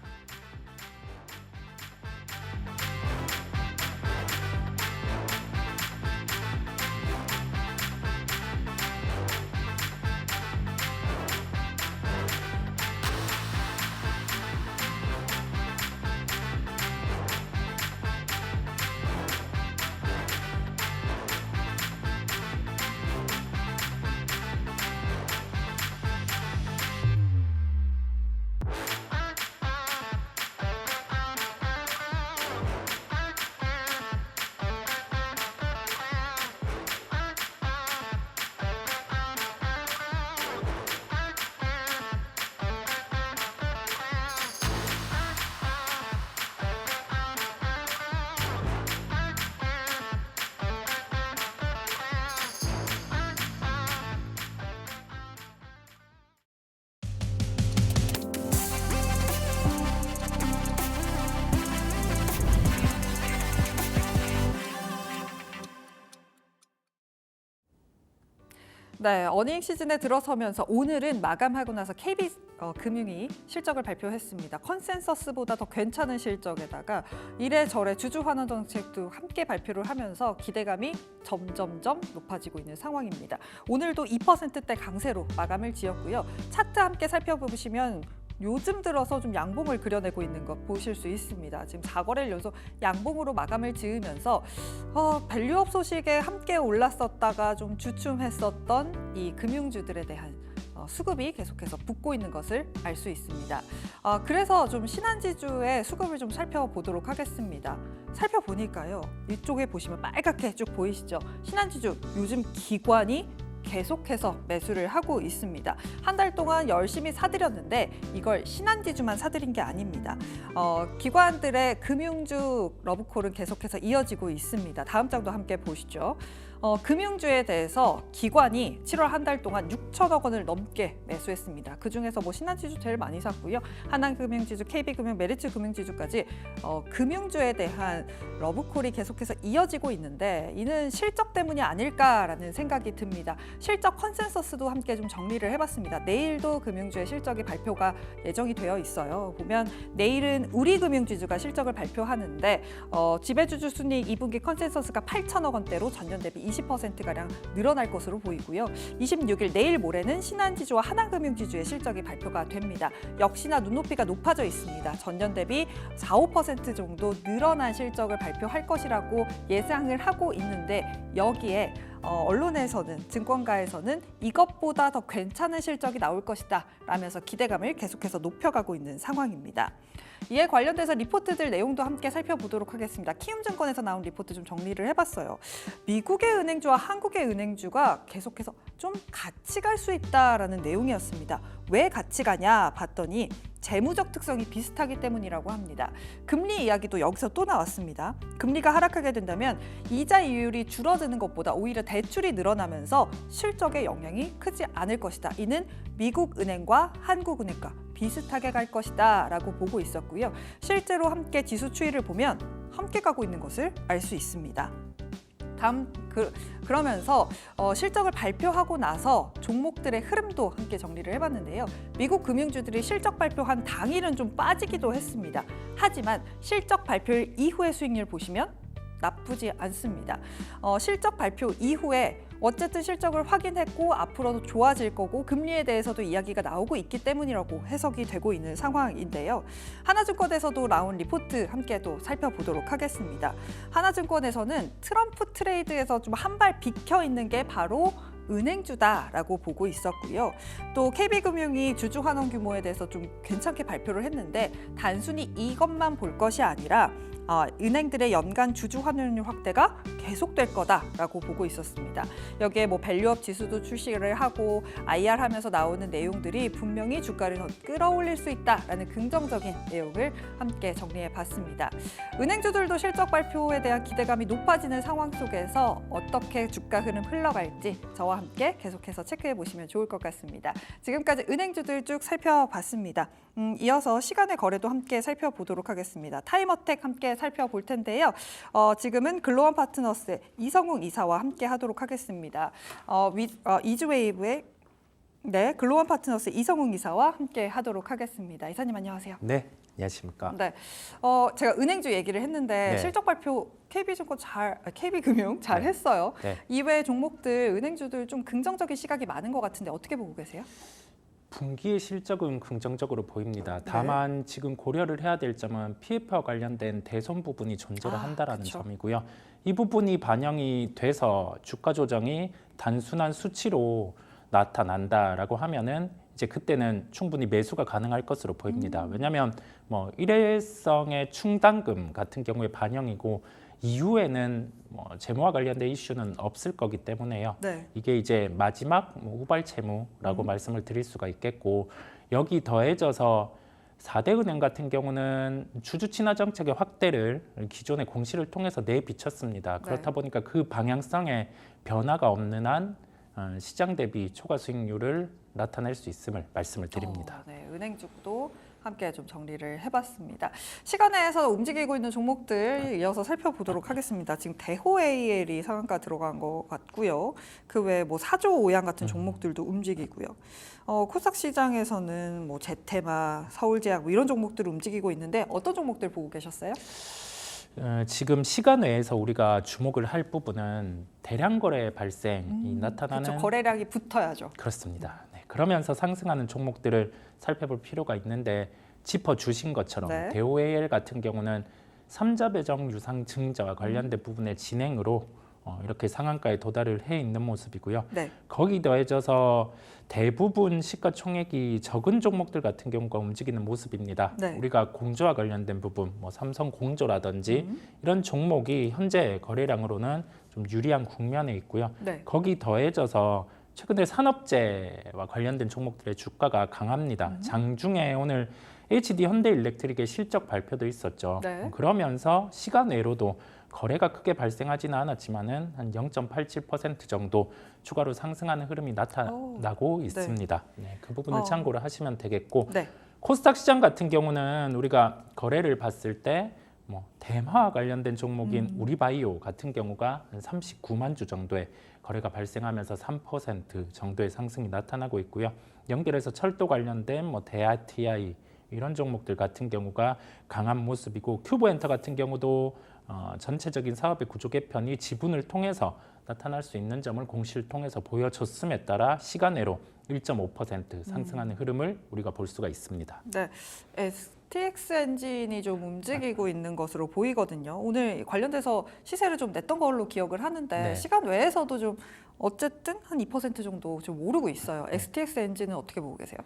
네, 어닝 시즌에 들어서면서 오늘은 마감하고 나서 KB 금융이 실적을 발표했습니다. 컨센서스보다 더 괜찮은 실적에다가 이래저래 주주 환원 정책도 함께 발표를 하면서 기대감이 점점점 높아지고 있는 상황입니다. 오늘도 2%대 강세로 마감을 지었고요. 차트 함께 살펴보시면 요즘 들어서 좀 양봉을 그려내고 있는 것 보실 수 있습니다. 지금 4거래일 연속 양봉으로 마감을 지으면서 밸류업 소식에 함께 올랐었다가 좀 주춤했었던 이 금융주들에 대한 수급이 계속해서 붙고 있는 것을 알 수 있습니다. 그래서 좀 신한지주의 수급을 좀 살펴보도록 하겠습니다. 살펴보니까요. 이쪽에 보시면 빨갛게 쭉 보이시죠? 신한지주 요즘 기관이 계속해서 매수를 하고 있습니다. 한 달 동안 열심히 사들였는데 이걸 신한지주만 사들인 게 아닙니다. 기관들의 금융주 러브콜은 계속해서 이어지고 있습니다. 다음 장도 함께 보시죠. 금융주에 대해서 기관이 7월 한 달 동안 6천억 원을 넘게 매수했습니다. 그중에서 뭐 신한지주 제일 많이 샀고요. 하나금융지주, KB금융, 메리츠금융지주까지 금융주에 대한 러브콜이 계속해서 이어지고 있는데 이는 실적 때문이 아닐까라는 생각이 듭니다. 실적 컨센서스도 함께 좀 정리를 해봤습니다. 내일도 금융주의 실적이 발표가 예정이 되어 있어요. 보면 내일은 우리금융지주가 실적을 발표하는데 지배주주 순이익 2분기 컨센서스가 8천억 원대로 전년 대비 20%가량 늘어날 것으로 보이고요. 26일 내일 모레는 신한지주와 하나금융지주의 실적이 발표가 됩니다. 역시나 눈높이가 높아져 있습니다. 전년 대비 4, 5% 정도 늘어난 실적을 발표할 것이라고 예상을 하고 있는데 여기에 언론에서는 증권가에서는 이것보다 더 괜찮은 실적이 나올 것이다 라면서 기대감을 계속해서 높여가고 있는 상황입니다. 이에 관련돼서 리포트들 내용도 함께 살펴보도록 하겠습니다. 키움증권에서 나온 리포트 좀 정리를 해봤어요. 미국의 은행주와 한국의 은행주가 계속해서 좀 같이 갈 수 있다라는 내용이었습니다. 왜 같이 가냐 봤더니 재무적 특성이 비슷하기 때문이라고 합니다. 금리 이야기도 여기서 또 나왔습니다. 금리가 하락하게 된다면 이자 이율이 줄어드는 것보다 오히려 대출이 늘어나면서 실적에 영향이 크지 않을 것이다. 이는 미국 은행과 한국 은행과 비슷하게 갈 것이다 라고 보고 있었고요. 실제로 함께 지수 추이를 보면 함께 가고 있는 것을 알 수 있습니다. 그러면서 실적을 발표하고 나서 종목들의 흐름도 함께 정리를 해봤는데요. 미국 금융주들이 실적 발표한 당일은 좀 빠지기도 했습니다. 하지만 실적 발표일 이후의 수익률 보시면 나쁘지 않습니다. 실적 발표 이후에 어쨌든 실적을 확인했고 앞으로도 좋아질 거고 금리에 대해서도 이야기가 나오고 있기 때문이라고 해석이 되고 있는 상황인데요. 하나증권에서도 나온 리포트 함께 또 살펴보도록 하겠습니다. 하나증권에서는 트럼프 트레이드에서 좀 한 발 비켜 있는 게 바로 은행주다라고 보고 있었고요. 또 KB금융이 주주 환원 규모에 대해서 좀 괜찮게 발표를 했는데 단순히 이것만 볼 것이 아니라 은행들의 연간 주주 환원율 확대가 계속될 거다라고 보고 있었습니다. 여기에 뭐 밸류업 지수도 출시를 하고 IR 하면서 나오는 내용들이 분명히 주가를 더 끌어올릴 수 있다라는 긍정적인 내용을 함께 정리해 봤습니다. 은행주들도 실적 발표에 대한 기대감이 높아지는 상황 속에서 어떻게 주가 흐름 흘러갈지 저와 함께 계속해서 체크해 보시면 좋을 것 같습니다. 지금까지 은행주들 쭉 살펴봤습니다. 이어서 시간의 거래도 함께 살펴보도록 하겠습니다. 타임어택 함께 살펴볼 텐데요. 지금은 글로원 파트너스의 이성웅 이사와 함께 하도록 하겠습니다. 이즈웨이브의 글로원 파트너스 이성웅 이사와 함께 하도록 하겠습니다. 이사님 안녕하세요. 네, 안녕하십니까. 네, 제가 은행주 얘기를 했는데 네. 실적 발표 KB금융 잘 했어요. 네. 이외의 종목들 은행주들 좀 긍정적인 시각이 많은 것 같은데 어떻게 보고 계세요? 분기의 실적은 긍정적으로 보입니다. 다만 지금 고려를 해야 될 점은 PF와 관련된 대손 부분이 존재를 한다라는 그쵸. 점이고요. 이 부분이 반영이 돼서 주가 조정이 단순한 수치로 나타난다라고 하면은 이제 그때는 충분히 매수가 가능할 것으로 보입니다. 왜냐하면 뭐 일회성의 충당금 같은 경우에 반영이고 이후에는 뭐 재무와 관련된 이슈는 없을 거기 때문에요. 네. 이게 이제 마지막 후발 채무라고 말씀을 드릴 수가 있겠고 여기 더해져서 4대 은행 같은 경우는 주주 친화 정책의 확대를 기존의 공시를 통해서 내비쳤습니다. 그렇다 보니까 그 방향성에 변화가 없는 한 시장 대비 초과 수익률을 나타낼 수 있음을 말씀을 드립니다. 네, 은행주도 함께 좀 정리를 해봤습니다. 시간에서 움직이고 있는 종목들 이어서 살펴보도록 하겠습니다. 지금 대호 AL이 상한가 들어간 것 같고요. 그 외에 뭐 사조 오양 같은 종목들도 움직이고요. 코스닥 시장에서는 뭐 제테마, 서울제약 뭐 이런 종목들 움직이고 있는데 어떤 종목들 보고 계셨어요? 지금 시간 외에서 우리가 주목을 할 부분은 대량 거래 발생이 나타나는 그렇죠. 거래량이 붙어야죠. 그렇습니다. 네, 그러면서 상승하는 종목들을 살펴볼 필요가 있는데 짚어주신 것처럼 네. 대오AL 같은 경우는 삼자 배정 유상 증자와 관련된 부분의 진행으로 이렇게 상한가에 도달을 해 있는 모습이고요. 네. 거기 더해져서 대부분 시가총액이 적은 종목들 같은 경우가 움직이는 모습입니다. 네. 우리가 공조와 관련된 부분, 뭐 삼성 공조라든지 이런 종목이 현재 거래량으로는 좀 유리한 국면에 있고요. 네. 거기 더해져서 최근에 산업재와 관련된 종목들의 주가가 강합니다. 장중에 오늘 HD 현대일렉트릭의 실적 발표도 있었죠. 네. 그러면서 시간 외로도 거래가 크게 발생하지는 않았지만은 한 0.87% 정도 추가로 상승하는 흐름이 나타나고 있습니다. 네, 그 부분을 참고를 하시면 되겠고 네. 코스닥 시장 같은 경우는 우리가 거래를 봤을 때 뭐 대마와 관련된 종목인 우리바이오 같은 경우가 한 39만 주 정도의 거래가 발생하면서 3% 정도의 상승이 나타나고 있고요. 연결해서 철도 관련된 뭐 대아TI 이런 종목들 같은 경우가 강한 모습이고 큐브엔터 같은 경우도 전체적인 사업의 구조 개편이 지분을 통해서 나타날 수 있는 점을 공시를 통해서 보여줬음에 따라 시간외로 1.5% 상승하는 흐름을 우리가 볼 수가 있습니다. 네, STX 엔진이 좀 움직이고 있는 것으로 보이거든요. 오늘 관련돼서 시세를 좀 냈던 걸로 기억을 하는데 네. 시간 외에서도 좀 어쨌든 한 2% 정도 좀 오르고 있어요. STX 엔진은 어떻게 보고 계세요?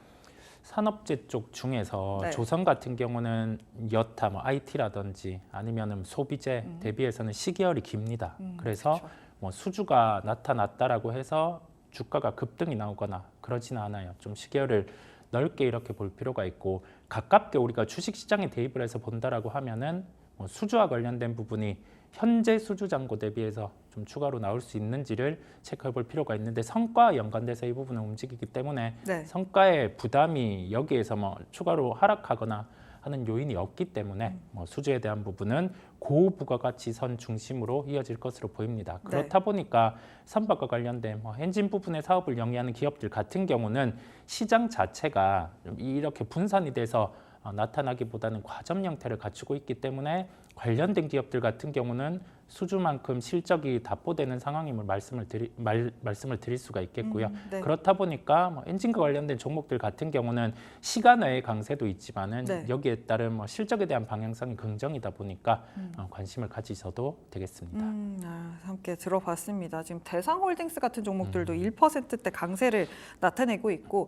산업재 쪽 중에서 네. 조선 같은 경우는 여타, 뭐 IT라든지 아니면은 소비재 대비해서는 시계열이 깁니다. 그래서 그렇죠. 뭐 수주가 나타났다라고 해서 주가가 급등이 나오거나 그러지는 않아요. 좀 시계열을 넓게 이렇게 볼 필요가 있고 가깝게 우리가 주식시장에 대입을 해서 본다라고 하면은 뭐 수주와 관련된 부분이 현재 수주 잔고 대비해서 좀 추가로 나올 수 있는지를 체크해 볼 필요가 있는데 성과와 연관돼서 이 부분은 움직이기 때문에 네. 성과의 부담이 여기에서 뭐 추가로 하락하거나 하는 요인이 없기 때문에 뭐 수주에 대한 부분은 고부가가치선 중심으로 이어질 것으로 보입니다. 그렇다 보니까 선박과 관련된 뭐 엔진 부분의 사업을 영위하는 기업들 같은 경우는 시장 자체가 좀 이렇게 분산이 돼서 나타나기보다는 과점 형태를 갖추고 있기 때문에 관련된 기업들 같은 경우는 수주만큼 실적이 답보되는 상황임을 말씀을 드릴 수가 있겠고요. 네. 그렇다 보니까 뭐 엔진과 관련된 종목들 같은 경우는 시간 외의 강세도 있지만은 네. 여기에 따른 뭐 실적에 대한 방향성이 긍정이다 보니까 관심을 가지셔도 되겠습니다. 함께 들어봤습니다. 지금 대상홀딩스 같은 종목들도 1%대 강세를 나타내고 있고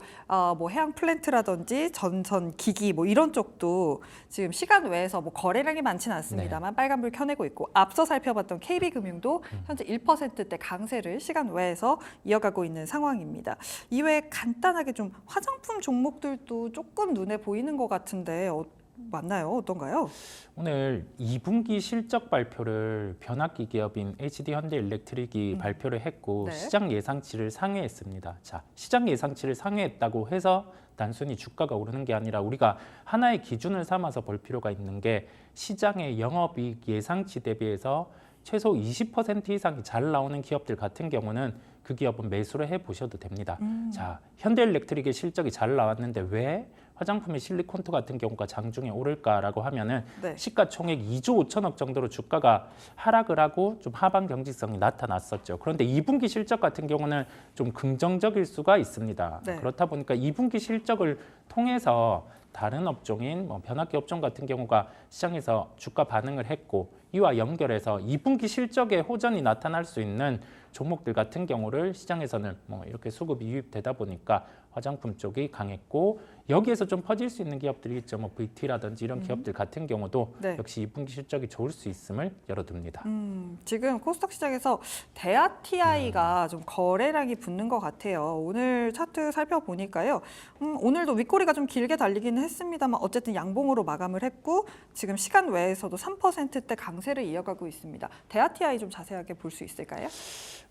뭐 해양 플랜트라든지 전선 기기 뭐 이런 쪽도 지금 시간 외에서 뭐 거래량이 많지는 않습니다만 빨간불 켜내고 있고 앞서 살펴봤던 KB금융도 현재 1%대 강세를 시간 외에서 이어가고 있는 상황입니다. 이외에 간단하게 좀 화장품 종목들도 조금 눈에 보이는 것 같은데 맞나요? 어떤가요? 오늘 2분기 실적 발표를 변압기 기업인 HD 현대일렉트릭이 발표를 했고 네. 시장 예상치를 상회했습니다. 자, 시장 예상치를 상회했다고 해서 단순히 주가가 오르는 게 아니라 우리가 하나의 기준을 삼아서 볼 필요가 있는 게 시장의 영업이익 예상치 대비해서 최소 20% 이상이 잘 나오는 기업들 같은 경우는 그 기업은 매수를 해보셔도 됩니다. 자, 현대일렉트릭의 실적이 잘 나왔는데 왜 화장품의 실리콘토 같은 경우가 장중에 오를까라고 하면은 네. 시가총액 2조 5천억 정도로 주가가 하락을 하고 좀 하방 경직성이 나타났었죠. 그런데 2분기 실적 같은 경우는 좀 긍정적일 수가 있습니다. 네. 그렇다 보니까 2분기 실적을 통해서 다른 업종인 뭐 변압기 업종 같은 경우가 시장에서 주가 반응을 했고 이와 연결해서 2분기 실적에 호전이 나타날 수 있는 종목들 같은 경우를 시장에서는 뭐 이렇게 수급이 유입되다 보니까 화장품 쪽이 강했고 여기에서 좀 퍼질 수 있는 기업들이 있죠. 뭐 VT라든지 이런 기업들 같은 경우도 네. 역시 2분기 실적이 좋을 수 있음을 열어둡니다. 지금 코스닥 시장에서 대아TI가 좀 거래량이 붙는 것 같아요. 오늘 차트 살펴보니까요. 오늘도 윗꼬리가 좀 길게 달리기는 했습니다만 어쨌든 양봉으로 마감을 했고 지금 시간 외에서도 3%대 강세를 이어가고 있습니다. 대아TI 좀 자세하게 볼 수 있을까요?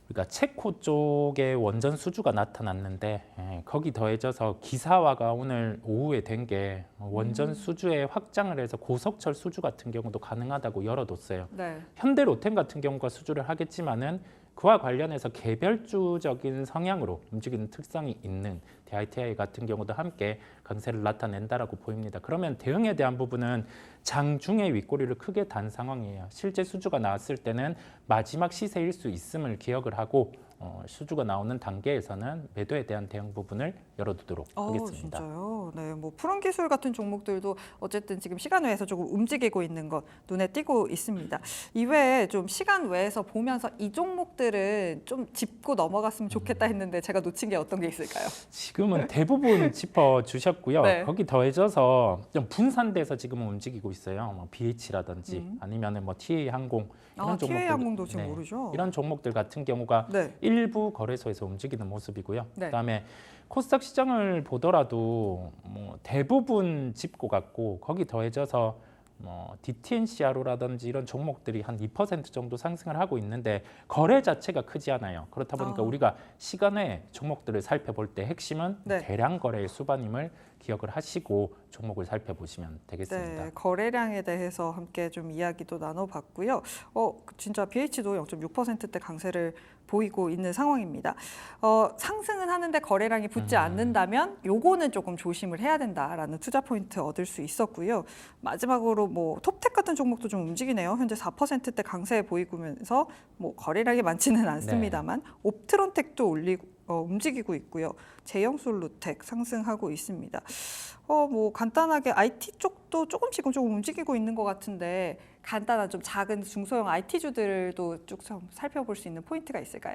우리가 체코 쪽에 원전 수주가 나타났는데 거기 더해져서 기사화가 오늘 오후에 된 게 원전 수주에 확장을 해서 고속철 수주 같은 경우도 가능하다고 열어뒀어요. 네. 현대 로템 같은 경우가 수주를 하겠지만은 그와 관련해서 개별주적인 성향으로 움직이는 특성이 있는 DITI 같은 경우도 함께 강세를 나타낸다라고 보입니다. 그러면 대응에 대한 부분은 장중에 윗꼬리를 크게 단 상황이에요. 실제 수주가 나왔을 때는 마지막 시세일 수 있음을 기억을 하고 수주가 나오는 단계에서는 매도에 대한 대응 부분을 열어두도록 하겠습니다. 진짜요? 네, 뭐 푸른 기술 같은 종목들도 어쨌든 지금 시간 외에서 조금 움직이고 있는 것 눈에 띄고 있습니다. 이외에 좀 시간 외에서 보면서 이 종목들은 좀 짚고 넘어갔으면 좋겠다 했는데 제가 놓친 게 어떤 게 있을까요? 지금은 대부분 짚어 주셨고요. 네. 거기 더해져서 좀 분산돼서 지금은 움직이고 있어요. 뭐 BH라든지 아니면은 뭐 TA 항공 이런 종목들, TA 항공도 지금 오르죠? 이런 종목들 같은 경우가 네. 일부 거래소에서 움직이는 모습이고요. 네. 그다음에 코스닥 시장을 보더라도 뭐 대부분 짚고 갔고 거기 더해져서 뭐 DTNCRO라든지 이런 종목들이 한 2% 정도 상승을 하고 있는데 거래 자체가 크지 않아요. 그렇다 보니까 우리가 시간 외 종목들을 살펴볼 때 핵심은 네. 대량 거래의 수반임을 기억을 하시고 종목을 살펴보시면 되겠습니다. 네, 거래량에 대해서 함께 좀 이야기도 나눠봤고요. 진짜 BH도 0.6%대 강세를 보이고 있는 상황입니다. 상승은 하는데 거래량이 붙지 않는다면 요거는 조금 조심을 해야 된다라는 투자 포인트 얻을 수 있었고요. 마지막으로 뭐 톱텍 같은 종목도 좀 움직이네요. 현재 4%대 강세 보이면서 뭐 거래량이 많지는 않습니다만 옵트론텍도 움직이고 있고요. 제형솔루텍 상승하고 있습니다. 뭐 간단하게 IT 쪽도 조금 움직이고 있는 것 같은데 간단한 좀 작은 중소형 IT주들도 쭉 좀 살펴볼 수 있는 포인트가 있을까요?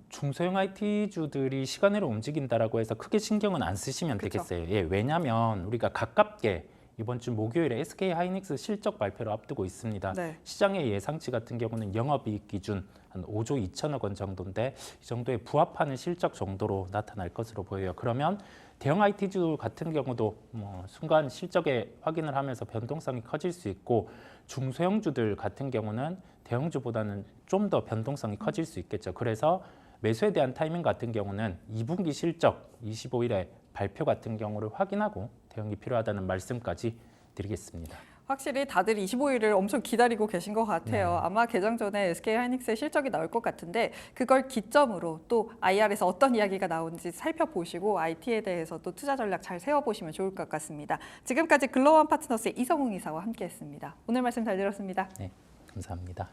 중소형 IT주들이 시간으로 움직인다라고 해서 크게 신경은 안 쓰시면 그쵸. 되겠어요. 예, 왜냐하면 우리가 가깝게 이번 주 목요일에 SK 하이닉스 실적 발표를 앞두고 있습니다. 네. 시장의 예상치 같은 경우는 영업이익 기준 한 5조 2천억 원 정도인데 이 정도에 부합하는 실적 정도로 나타날 것으로 보여요. 그러면 대형 IT주 같은 경우도 뭐 순간 실적에 확인을 하면서 변동성이 커질 수 있고 중소형주들 같은 경우는 대형주보다는 좀 더 변동성이 커질 수 있겠죠. 그래서 매수에 대한 타이밍 같은 경우는 2분기 실적 25일에 발표 같은 경우를 확인하고 대응이 필요하다는 말씀까지 드리겠습니다. 확실히 다들 25일을 엄청 기다리고 계신 것 같아요. 아마 개장 전에 SK 하이닉스의 실적이 나올 것 같은데 그걸 기점으로 또 IR에서 어떤 이야기가 나오는지 살펴보시고 IT에 대해서 또 투자 전략 잘 세워보시면 좋을 것 같습니다. 지금까지 글로원 파트너스의 이성웅 이사와 함께했습니다. 오늘 말씀 잘 들었습니다. 네, 감사합니다.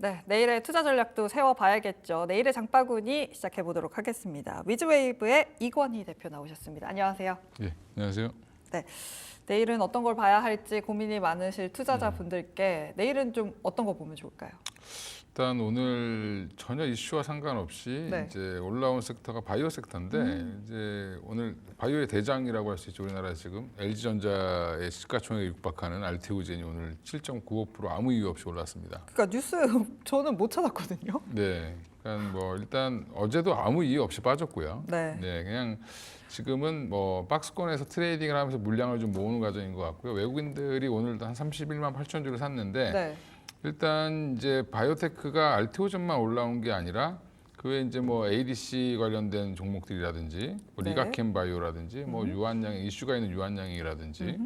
네, 내일의 투자 전략도 세워봐야겠죠. 내일의 장바구니 시작해보도록 하겠습니다. 위즈웨이브의 이권희 대표 나오셨습니다. 안녕하세요. 예, 안녕하세요. 네, 내일은 어떤 걸 봐야 할지 고민이 많으실 투자자분들께 내일은 좀 어떤 거 보면 좋을까요? 일단 오늘 전혀 이슈와 상관없이 네. 이제 올라온 섹터가 바이오 섹터인데 이제 오늘 바이오의 대장이라고 할 수 있죠. 우리나라 지금 LG전자의 시가총액에 육박하는 알테오젠이 오늘 7.95% 아무 이유 없이 올랐습니다. 그러니까 뉴스 저는 못 찾았거든요. 네, 그러니까 뭐 일단 어제도 아무 이유 없이 빠졌고요. 네. 그냥 지금은 뭐 박스권에서 트레이딩을 하면서 물량을 좀 모으는 과정인 것 같고요. 외국인들이 오늘도 한 31만 8천 주를 샀는데 네. 일단 이제 바이오테크가 알테오전만 올라온 게 아니라 그 외에 이제 뭐 ADC 관련된 종목들이라든지 뭐 네. 리가켄 바이오라든지 뭐 유한양 이슈가 있는 유한양이라든지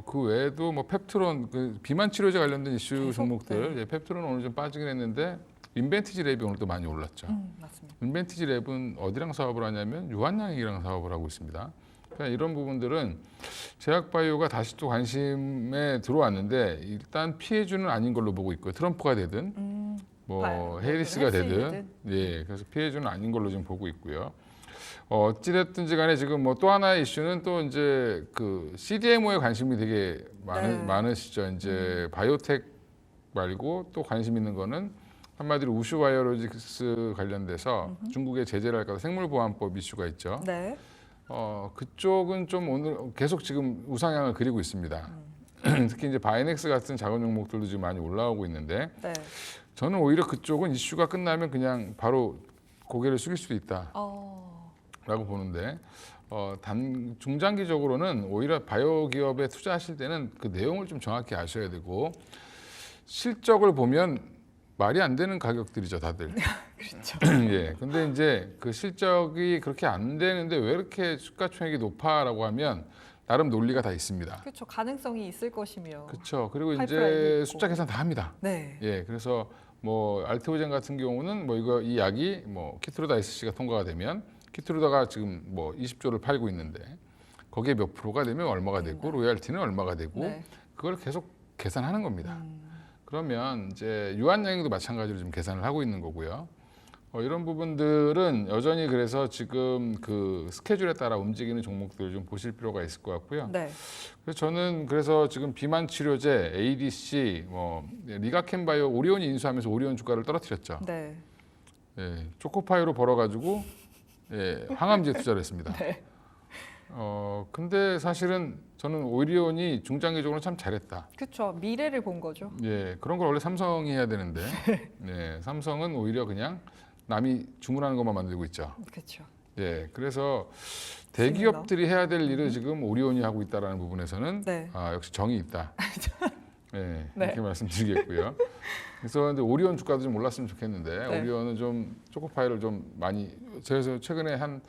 그 외에도 뭐 펩트론 그 비만 치료제 관련된 이슈 계속, 종목들 예, 펩트론 오늘 좀 빠지긴 했는데 인벤티지 랩이 오늘 또 많이 올랐죠. 맞습니다. 인벤티지 랩은 어디랑 사업을 하냐면 유한양이랑 사업을 하고 있습니다. 그러니까 이런 부분들은 제약바이오가 다시 또 관심에 들어왔는데 일단 피해주는 아닌 걸로 보고 있고요. 트럼프가 되든 뭐 해리스가 되든 예, 그래서 피해주는 아닌 걸로 지금 보고 있고요. 어찌됐든지 간에 지금 뭐 또 하나의 이슈는 또 이제 그 CDMO에 관심이 되게 많으시죠. 이제 바이오텍 말고 또 관심 있는 거는 한마디로 우슈 바이오로직스 관련돼서 중국의 제재를 할까 생물보안법 이슈가 있죠. 네. 그쪽은 좀 오늘 계속 지금 우상향을 그리고 있습니다. 특히 이제 바이넥스 같은 작은 종목들도 지금 많이 올라오고 있는데 네. 저는 오히려 그쪽은 이슈가 끝나면 그냥 바로 고개를 숙일 수도 있다. 라고 보는데 중장기적으로는 오히려 바이오 기업에 투자하실 때는 그 내용을 좀 정확히 아셔야 되고 실적을 보면 말이 안 되는 가격들이죠, 다들. 그렇죠. 예. 근데 이제 그 실적이 그렇게 안 되는데 왜 이렇게 시가총액이 높아라고 하면 나름 논리가 다 있습니다. 그렇죠. 가능성이 있을 것이며. 그렇죠. 그리고 파이프라인이 이제 있고. 숫자 계산 다 합니다. 네. 예. 그래서 뭐 알테오젠 같은 경우는 뭐 이 약이 뭐 키트루다 SC가 통과가 되면 키트루다가 지금 뭐 20조를 팔고 있는데 거기에 몇 프로가 되면 얼마가 되고 로얄티는 얼마가 되고 네. 그걸 계속 계산하는 겁니다. 그러면 이제 유한양도 마찬가지로 지금 계산을 하고 있는 거고요. 이런 부분들은 여전히 그래서 지금 그 스케줄에 따라 움직이는 종목들을 좀 보실 필요가 있을 것 같고요. 네. 그래서 저는 그래서 지금 비만 치료제, ADC, 뭐 리가켄바이오, 오리온이 인수하면서 오리온 주가를 떨어뜨렸죠. 네. 예, 초코파이로 벌어가지고 예, 항암제에 투자를 했습니다. 네. 근데 사실은 저는 오리온이 중장기적으로 참 잘했다. 그렇죠. 미래를 본 거죠. 예, 그런 걸 원래 삼성이 해야 되는데, 예, 삼성은 오히려 그냥 남이 주문하는 것만 만들고 있죠. 그렇죠. 예, 그래서 대기업들이 해야 될 일을 지금 오리온이 하고 있다라는 부분에서는 네. 역시 정이 있다. 예, 네. 이렇게 말씀드리겠고요. 그래서 근데 오리온 주가도 좀 올랐으면 좋겠는데 네. 오리온은 좀 초코파이를 좀 많이 제가 최근에 한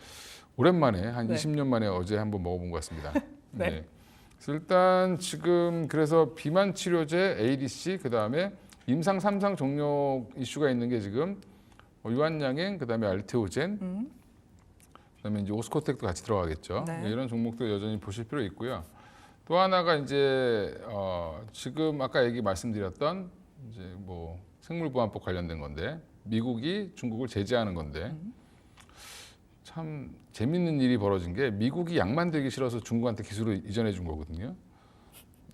오랜만에 한 네. 20년 만에 어제 한번 먹어본 것 같습니다. 네. 그래서 일단 지금 그래서 비만 치료제 ADC 그 다음에 임상 3상 종료 이슈가 있는 게 지금 유한양행 그 다음에 알테오젠 그다음에 이제 오스코텍도 같이 들어가겠죠. 네. 이런 종목도 여전히 보실 필요 있고요. 또 하나가 이제 지금 아까 말씀드렸던 이제 뭐 생물보안법 관련된 건데 미국이 중국을 제재하는 건데 참 재밌는 일이 벌어진 게 미국이 약 만들기 싫어서 중국한테 기술을 이전해 준 거거든요.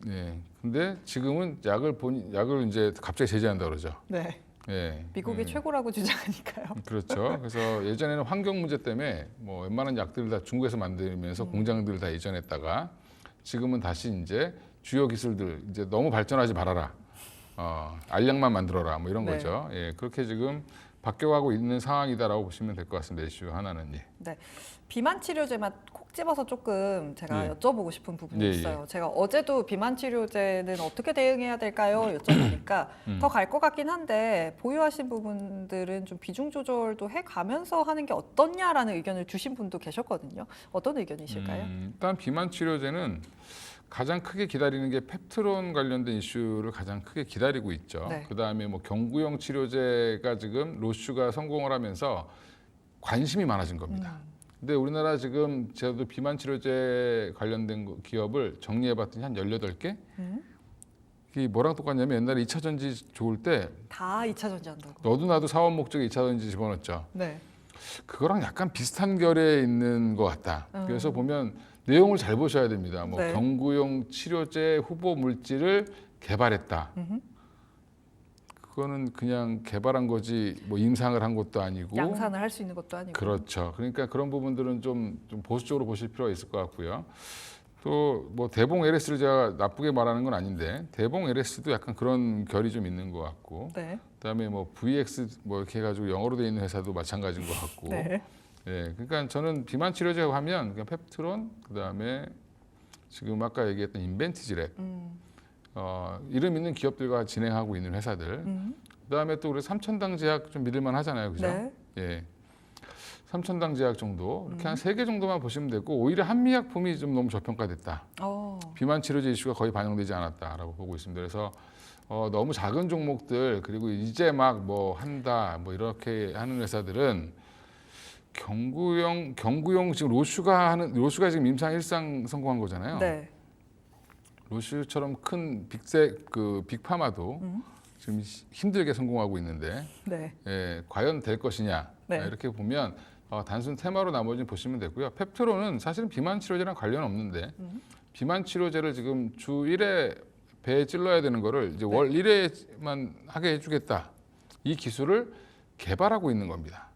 네. 근데 지금은 약을 이제 갑자기 제재한다 그러죠. 네. 예. 미국이 최고라고 주장하니까요. 그렇죠. 그래서 예전에는 환경 문제 때문에 뭐 웬만한 약들을 다 중국에서 만들면서 공장들을 다 이전했다가 지금은 다시 이제 주요 기술들 이제 너무 발전하지 말아라. 알약만 만들어라. 뭐 이런 네. 거죠. 예. 그렇게 지금 바뀌어가고 있는 상황이다라고 보시면 될 것 같습니다. 이슈 하나는. 예. 네. 비만 치료제만 콕 집어서 조금 제가 예. 여쭤보고 싶은 부분이 예, 있어요. 제가 어제도 비만 치료제는 어떻게 대응해야 될까요? 여쭤보니까 더 갈 것 같긴 한데 보유하신 부분들은 좀 비중 조절도 해가면서 하는 게 어떻냐라는 의견을 주신 분도 계셨거든요. 어떤 의견이실까요? 일단 비만 치료제는 가장 크게 기다리는 게 펩트론 관련된 이슈를 가장 크게 기다리고 있죠. 네. 그다음에 뭐 경구용 치료제가 지금 로슈가 성공을 하면서 관심이 많아진 겁니다. 근데 우리나라 지금 저도 비만 치료제 관련된 기업을 정리해봤더니 한 18개? 이게 뭐랑 똑같냐면 옛날에 2차 전지 좋을 때 다 2차 전지한다고. 너도 나도 사업 목적에 2차 전지 집어넣었죠. 네. 그거랑 약간 비슷한 결에 있는 것 같다. 그래서 보면 내용을 잘 보셔야 됩니다. 뭐 네. 경구용 치료제 후보 물질을 개발했다. 그거는 그냥 개발한 거지 뭐 임상을 한 것도 아니고. 양산을 할 수 있는 것도 아니고. 그렇죠. 그러니까 그런 부분들은 좀 보수적으로 보실 필요가 있을 것 같고요. 또 뭐 대봉 LS를 제가 나쁘게 말하는 건 아닌데 대봉 LS도 약간 그런 결이 좀 있는 것 같고. 네. 그다음에 뭐 VX 뭐 이렇게 해가지고 영어로 돼 있는 회사도 마찬가지인 것 같고. 네. 예, 그러니까 저는 비만 치료제 하면 그냥 펩트론 그다음에 지금 아까 얘기했던 인벤티지랩 이름 있는 기업들과 진행하고 있는 회사들 그다음에 또 우리 삼천당 제약 좀 믿을만 하잖아요, 그죠? 네. 예. 삼천당 제약 정도 이렇게 한 3개 정도만 보시면 되고 오히려 한미약품이 좀 너무 저평가됐다. 비만 치료제 이슈가 거의 반영되지 않았다라고 보고 있습니다. 그래서 너무 작은 종목들 그리고 이제 막 뭐 한다 뭐 이렇게 하는 회사들은 경구용 지금 로슈가 지금 임상 1상 성공한 거잖아요. 네. 로슈처럼 큰 빅파마도 지금 힘들게 성공하고 있는데 네. 예, 과연 될 것이냐 네. 이렇게 보면 단순 테마로 나머지는 보시면 되고요. 펩트론은 사실은 비만 치료제랑 관련 없는데 비만 치료제를 지금 주 1회 배에 찔러야 되는 거를 이제 월 1회만 하게 해주겠다. 이 기술을 개발하고 있는 겁니다.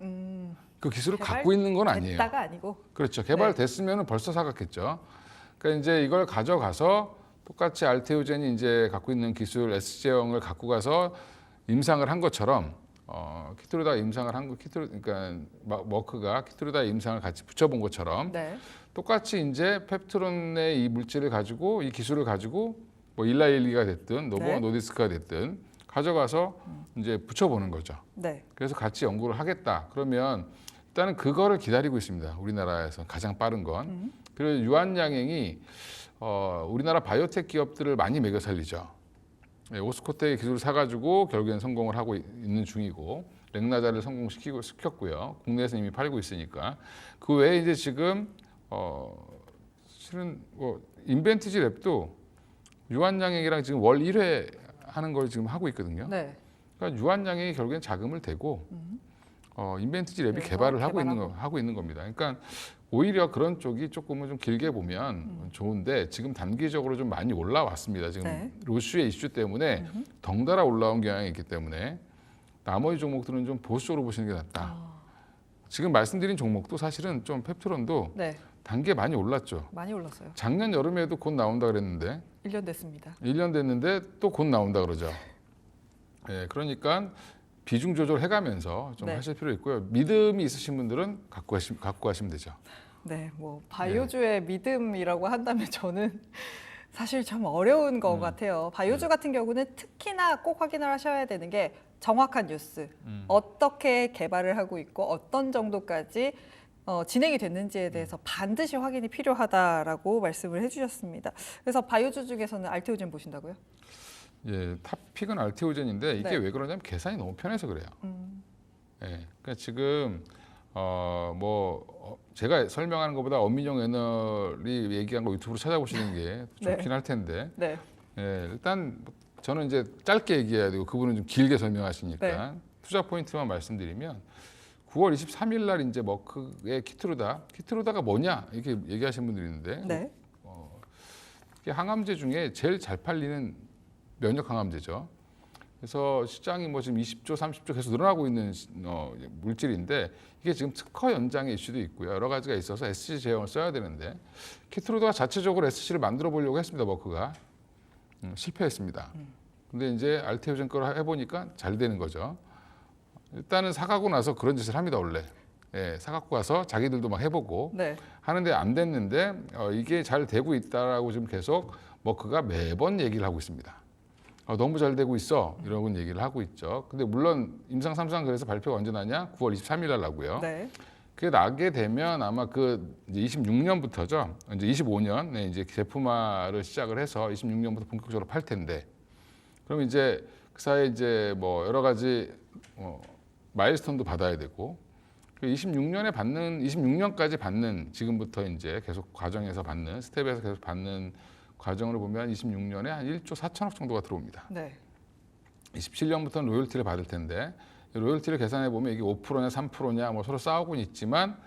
그 기술을 갖고 있는 건 아니에요. 됐다가 아니고. 그렇죠. 개발됐으면 벌써 사갔겠죠. 그러니까 이제 이걸 가져가서 똑같이 알테오젠이 이제 갖고 있는 기술 SJ형을 갖고 가서 임상을 한 것처럼 키토르다 임상을 한 거, 그러니까 머크가 키토르다 임상을 같이 붙여본 것처럼 네. 똑같이 이제 펩트론의 이 물질을 가지고 이 기술을 가지고 뭐 일라일리가 됐든 노보 네. 노디스크가 됐든 가져가서 이제 붙여보는 거죠. 네. 그래서 같이 연구를 하겠다. 그러면 일단은 그거를 기다리고 있습니다. 우리나라에서 가장 빠른 건. 그리고 유한양행이 우리나라 바이오텍 기업들을 많이 매겨 살리죠. 네, 오스코텍의 기술을 사가지고 결국엔 성공을 하고 있는 중이고 렉나자를 성공시켰고요. 국내에서 이미 팔고 있으니까. 그 외에 이제 지금 실은 뭐 인벤티지 랩도 유한양행이랑 지금 월 1회 하는 걸 지금 하고 있거든요. 네. 그러니까 유한양행이 결국엔 자금을 대고 인벤티지 랩이 그래서 개발을 하고 개발하고. 있는 겁니다. 그러니까 오히려 그런 쪽이 조금은 좀 길게 보면 좋은데 지금 단기적으로 좀 많이 올라왔습니다. 지금 네. 로슈의 이슈 때문에 덩달아 올라온 경향이 있기 때문에 나머지 종목들은 좀 보수적으로 보시는 게 낫다. 지금 말씀드린 종목도 사실은 좀 펩트론도 네. 단계 많이 올랐죠. 많이 올랐어요. 작년 여름에도 곧 나온다 그랬는데 1년 됐습니다. 1년 됐는데 또 곧 나온다 그러죠. 예, 그러니까 비중 조절해가면서 좀 네. 하실 필요 있고요. 믿음이 있으신 분들은 갖고 가시면 되죠. 네, 뭐 바이오주의 믿음이라고 한다면 저는 사실 참 어려운 것 같아요. 바이오주 같은 경우는 특히나 꼭 확인을 하셔야 되는 게 정확한 뉴스, 어떻게 개발을 하고 있고 어떤 정도까지 진행이 됐는지에 대해서 반드시 확인이 필요하다라고 말씀을 해주셨습니다. 그래서 바이오주 중에서는 알테오젠 보신다고요? 예, 탑픽은 알테오젠인데 이게 네. 왜 그러냐면 계산이 너무 편해서 그래요. 예, 그러니까 지금 제가 설명하는 것보다 엄민용 애널이 얘기한 거 유튜브로 찾아보시는 게 좋긴 네. 할 텐데 네. 예, 일단 저는 이제 짧게 얘기해야 되고 그분은 좀 길게 설명하시니까 네. 투자 포인트만 말씀드리면 9월 23일 날 이제 머크의 키트루다가 뭐냐 이렇게 얘기하시는 분들이 있는데 네. 이게 항암제 중에 제일 잘 팔리는 면역 항암제죠. 그래서 시장이 뭐 지금 20조, 30조 계속 늘어나고 있는 물질인데 이게 지금 특허 연장의 이슈도 있고요. 여러 가지가 있어서 SC 제형을 써야 되는데 키트루다가 자체적으로 SC를 만들어 보려고 했습니다. 머크가 실패했습니다. 근데 이제 알테오젠 거를 해보니까 잘 되는 거죠. 일단은 사가고 나서 그런 짓을 합니다. 원래 사갖고 가서 자기들도 막 해보고 네. 하는데 안 됐는데 이게 잘 되고 있다라고 지금 계속 머크가 매번 얘기를 하고 있습니다. 너무 잘 되고 있어 이런 얘기를 하고 있죠. 근데 물론 임상 3상 그래서 발표가 언제 나냐? 9월 23일 날 나고요. 네. 그게 나게 되면 아마 그 이제 26년부터죠. 이제 25년에 이제 제품화를 시작을 해서 26년부터 본격적으로 팔 텐데, 그럼 이제 그 사이에 이제 뭐 여러 가지 마일스톤도 받아야 되고, 26년까지 받는 지금부터 이제 계속 과정에서 받는 스텝에서 계속 받는 과정으로 보면 26년에 한 1조 4천억 정도가 들어옵니다. 네. 27년부터는 로열티를 받을 텐데 로열티를 계산해 보면 이게 5%냐 3%냐 뭐 서로 싸우고는 있지만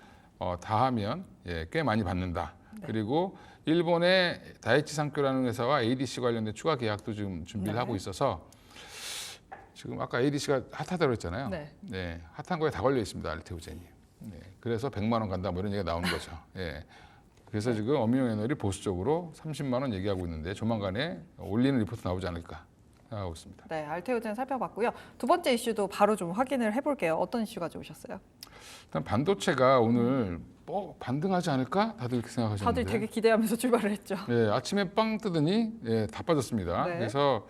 다 하면 꽤 많이 받는다. 네. 그리고 일본의 다이치 산교라는 회사와 ADC 관련된 추가 계약도 지금 준비를 네. 하고 있어서 지금 아까 ADC가 핫하다고 했잖아요. 네. 핫한 거에 다 걸려 있습니다. 알테오젠이. 그래서 100만 원 간다 뭐 이런 얘기가 나오는 거죠. 그래서 지금 엄민용 애널이 보수적으로 30만 원 얘기하고 있는데 조만간에 올리는 리포트 나오지 않을까 생각하고 있습니다. 네, 알테오젠 살펴봤고요. 두 번째 이슈도 바로 좀 확인을 해볼게요. 어떤 이슈가 좋으셨어요? 일단 반도체가 오늘 반등하지 않을까? 다들 이렇게 생각하셨는데. 다들 되게 기대하면서 출발을 했죠. 예, 아침에 빵 뜨더니 다 빠졌습니다. 네. 그래서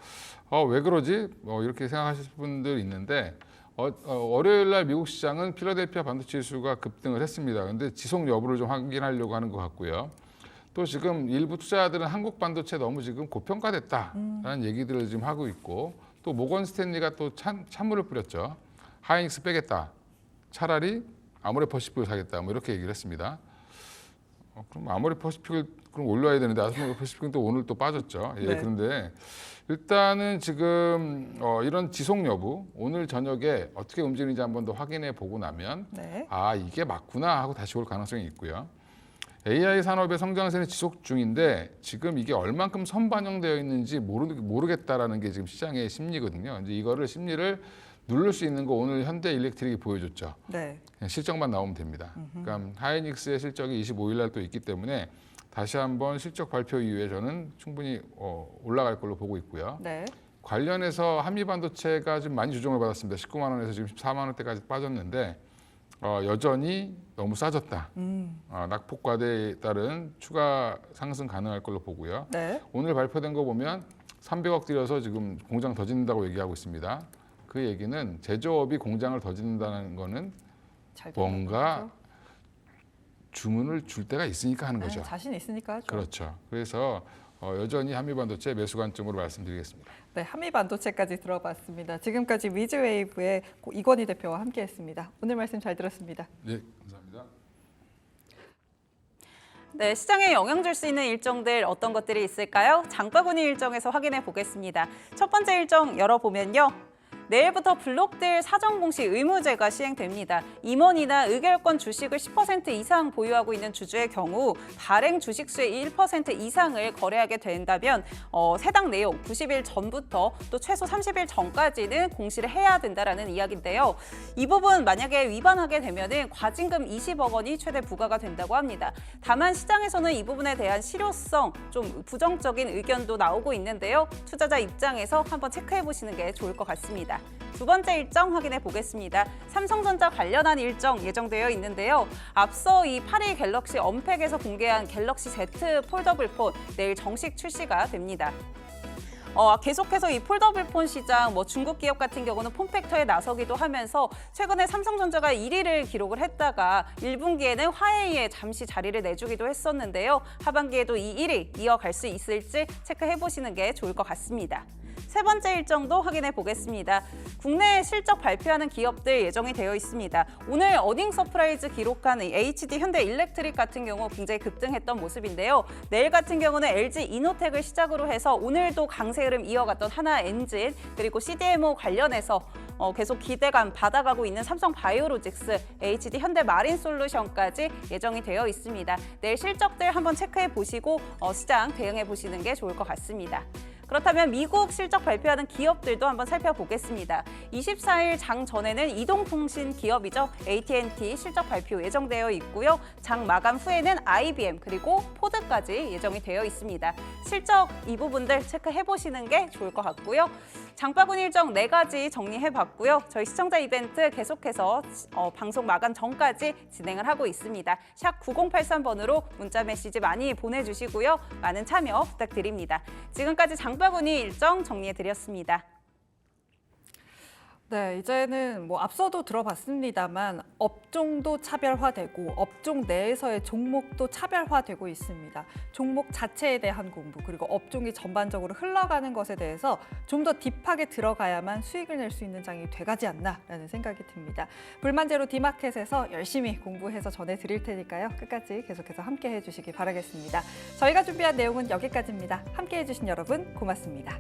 왜 그러지? 이렇게 생각하실 분들 있는데 월요일 날 미국 시장은 필라델피아 반도체 지수가 급등을 했습니다. 근데 지속 여부를 좀 확인하려고 하는 것 같고요. 또 지금 일부 투자자들은 한국 반도체 너무 지금 고평가됐다라는 얘기들을 지금 하고 있고 또 모건 스탠리가 또 찬물을 뿌렸죠. 하이닉스 빼겠다. 차라리 아모레 퍼시픽을 사겠다. 뭐 이렇게 얘기를 했습니다. 그럼 아모레 퍼시픽을 그럼 올려야 되는데 아모레 퍼시픽은 또 오늘 또 빠졌죠. 예, 네. 그런데 일단은 지금 이런 지속 여부 오늘 저녁에 어떻게 움직이는지 한번 더 확인해 보고 나면 네. 이게 맞구나 하고 다시 올 가능성이 있고요. AI 산업의 성장세는 지속 중인데 지금 이게 얼만큼 선반영되어 있는지 모르겠다라는 게 지금 시장의 심리거든요. 이제 이거를 심리를 누를 수 있는 거 오늘 현대일렉트릭이 보여줬죠. 네. 그냥 실적만 나오면 됩니다. 그러니까 하이닉스의 실적이 25일 날 또 있기 때문에 다시 한번 실적 발표 이후에 저는 충분히 올라갈 걸로 보고 있고요. 네. 관련해서 한미반도체가 좀 많이 조정을 받았습니다. 19만 원에서 지금 14만 원대까지 빠졌는데 여전히 너무 싸졌다. 낙폭 과대에 따른 추가 상승 가능할 걸로 보고요. 네. 오늘 발표된 거 보면 300억 들여서 지금 공장 더 짓는다고 얘기하고 있습니다. 그 얘기는 제조업이 공장을 더 짓는다는 거는 잘 뭔가 들어가죠. 주문을 줄 때가 있으니까 하는 네, 거죠. 자신 있으니까 하죠. 그렇죠. 그래서 여전히 한미반도체 매수 관점으로 말씀드리겠습니다. 네, 한미반도체까지 들어봤습니다. 지금까지 위즈웨이브의 이건희 대표와 함께했습니다. 오늘 말씀 잘 들었습니다. 네, 감사합니다. 네, 시장에 영향 줄 수 있는 일정들 어떤 것들이 있을까요? 장바구니 일정에서 확인해 보겠습니다. 첫 번째 일정 열어보면요. 내일부터 블록들 사전 공시 의무제가 시행됩니다. 임원이나 의결권 주식을 10% 이상 보유하고 있는 주주의 경우 발행 주식수의 1% 이상을 거래하게 된다면 해당 내용 90일 전부터 또 최소 30일 전까지는 공시를 해야 된다라는 이야기인데요. 이 부분 만약에 위반하게 되면은 과징금 20억 원이 최대 부과가 된다고 합니다. 다만 시장에서는 이 부분에 대한 실효성 좀 부정적인 의견도 나오고 있는데요. 투자자 입장에서 한번 체크해 보시는 게 좋을 것 같습니다. 두 번째 일정 확인해 보겠습니다. 삼성전자 관련한 일정 예정되어 있는데요. 앞서 이 8일 갤럭시 언팩에서 공개한 갤럭시 Z 폴더블 폰 내일 정식 출시가 됩니다. 계속해서 이 폴더블 폰 시장, 중국 기업 같은 경우는 폼팩터에 나서기도 하면서 최근에 삼성전자가 1위를 기록을 했다가 1분기에는 화웨이에 잠시 자리를 내주기도 했었는데요. 하반기에도 이 1위 이어갈 수 있을지 체크해 보시는 게 좋을 것 같습니다. 세 번째 일정도 확인해 보겠습니다. 국내 실적 발표하는 기업들 예정이 되어 있습니다. 오늘 어닝 서프라이즈 기록한 HD 현대일렉트릭 같은 경우 굉장히 급등했던 모습인데요. 내일 같은 경우는 LG 이노텍을 시작으로 해서 오늘도 강세 흐름 이어갔던 하나엔진 그리고 CDMO 관련해서 계속 기대감 받아가고 있는 삼성 바이오로직스, HD 현대 마린솔루션까지 예정이 되어 있습니다. 내일 실적들 한번 체크해 보시고 시장 대응해 보시는 게 좋을 것 같습니다. 그렇다면 미국 실적 발표하는 기업들도 한번 살펴보겠습니다. 24일 장 전에는 이동통신 기업이죠. AT&T 실적 발표 예정되어 있고요. 장 마감 후에는 IBM 그리고 포드까지 예정이 되어 있습니다. 실적 이 부분들 체크해보시는 게 좋을 것 같고요. 장바구니 일정 4가지 정리해봤고요. 저희 시청자 이벤트 계속해서 방송 마감 전까지 진행을 하고 있습니다. 샵 9083번으로 문자 메시지 많이 보내주시고요. 많은 참여 부탁드립니다. 지금까지 장바구니 일정 정리해드렸습니다. 네, 이제는 앞서도 들어봤습니다만 업종도 차별화되고 업종 내에서의 종목도 차별화되고 있습니다. 종목 자체에 대한 공부 그리고 업종이 전반적으로 흘러가는 것에 대해서 좀 더 딥하게 들어가야만 수익을 낼 수 있는 장이 돼가지 않나라는 생각이 듭니다. 불만제로 디마켓에서 열심히 공부해서 전해드릴 테니까요. 끝까지 계속해서 함께해 주시기 바라겠습니다. 저희가 준비한 내용은 여기까지입니다. 함께해 주신 여러분 고맙습니다.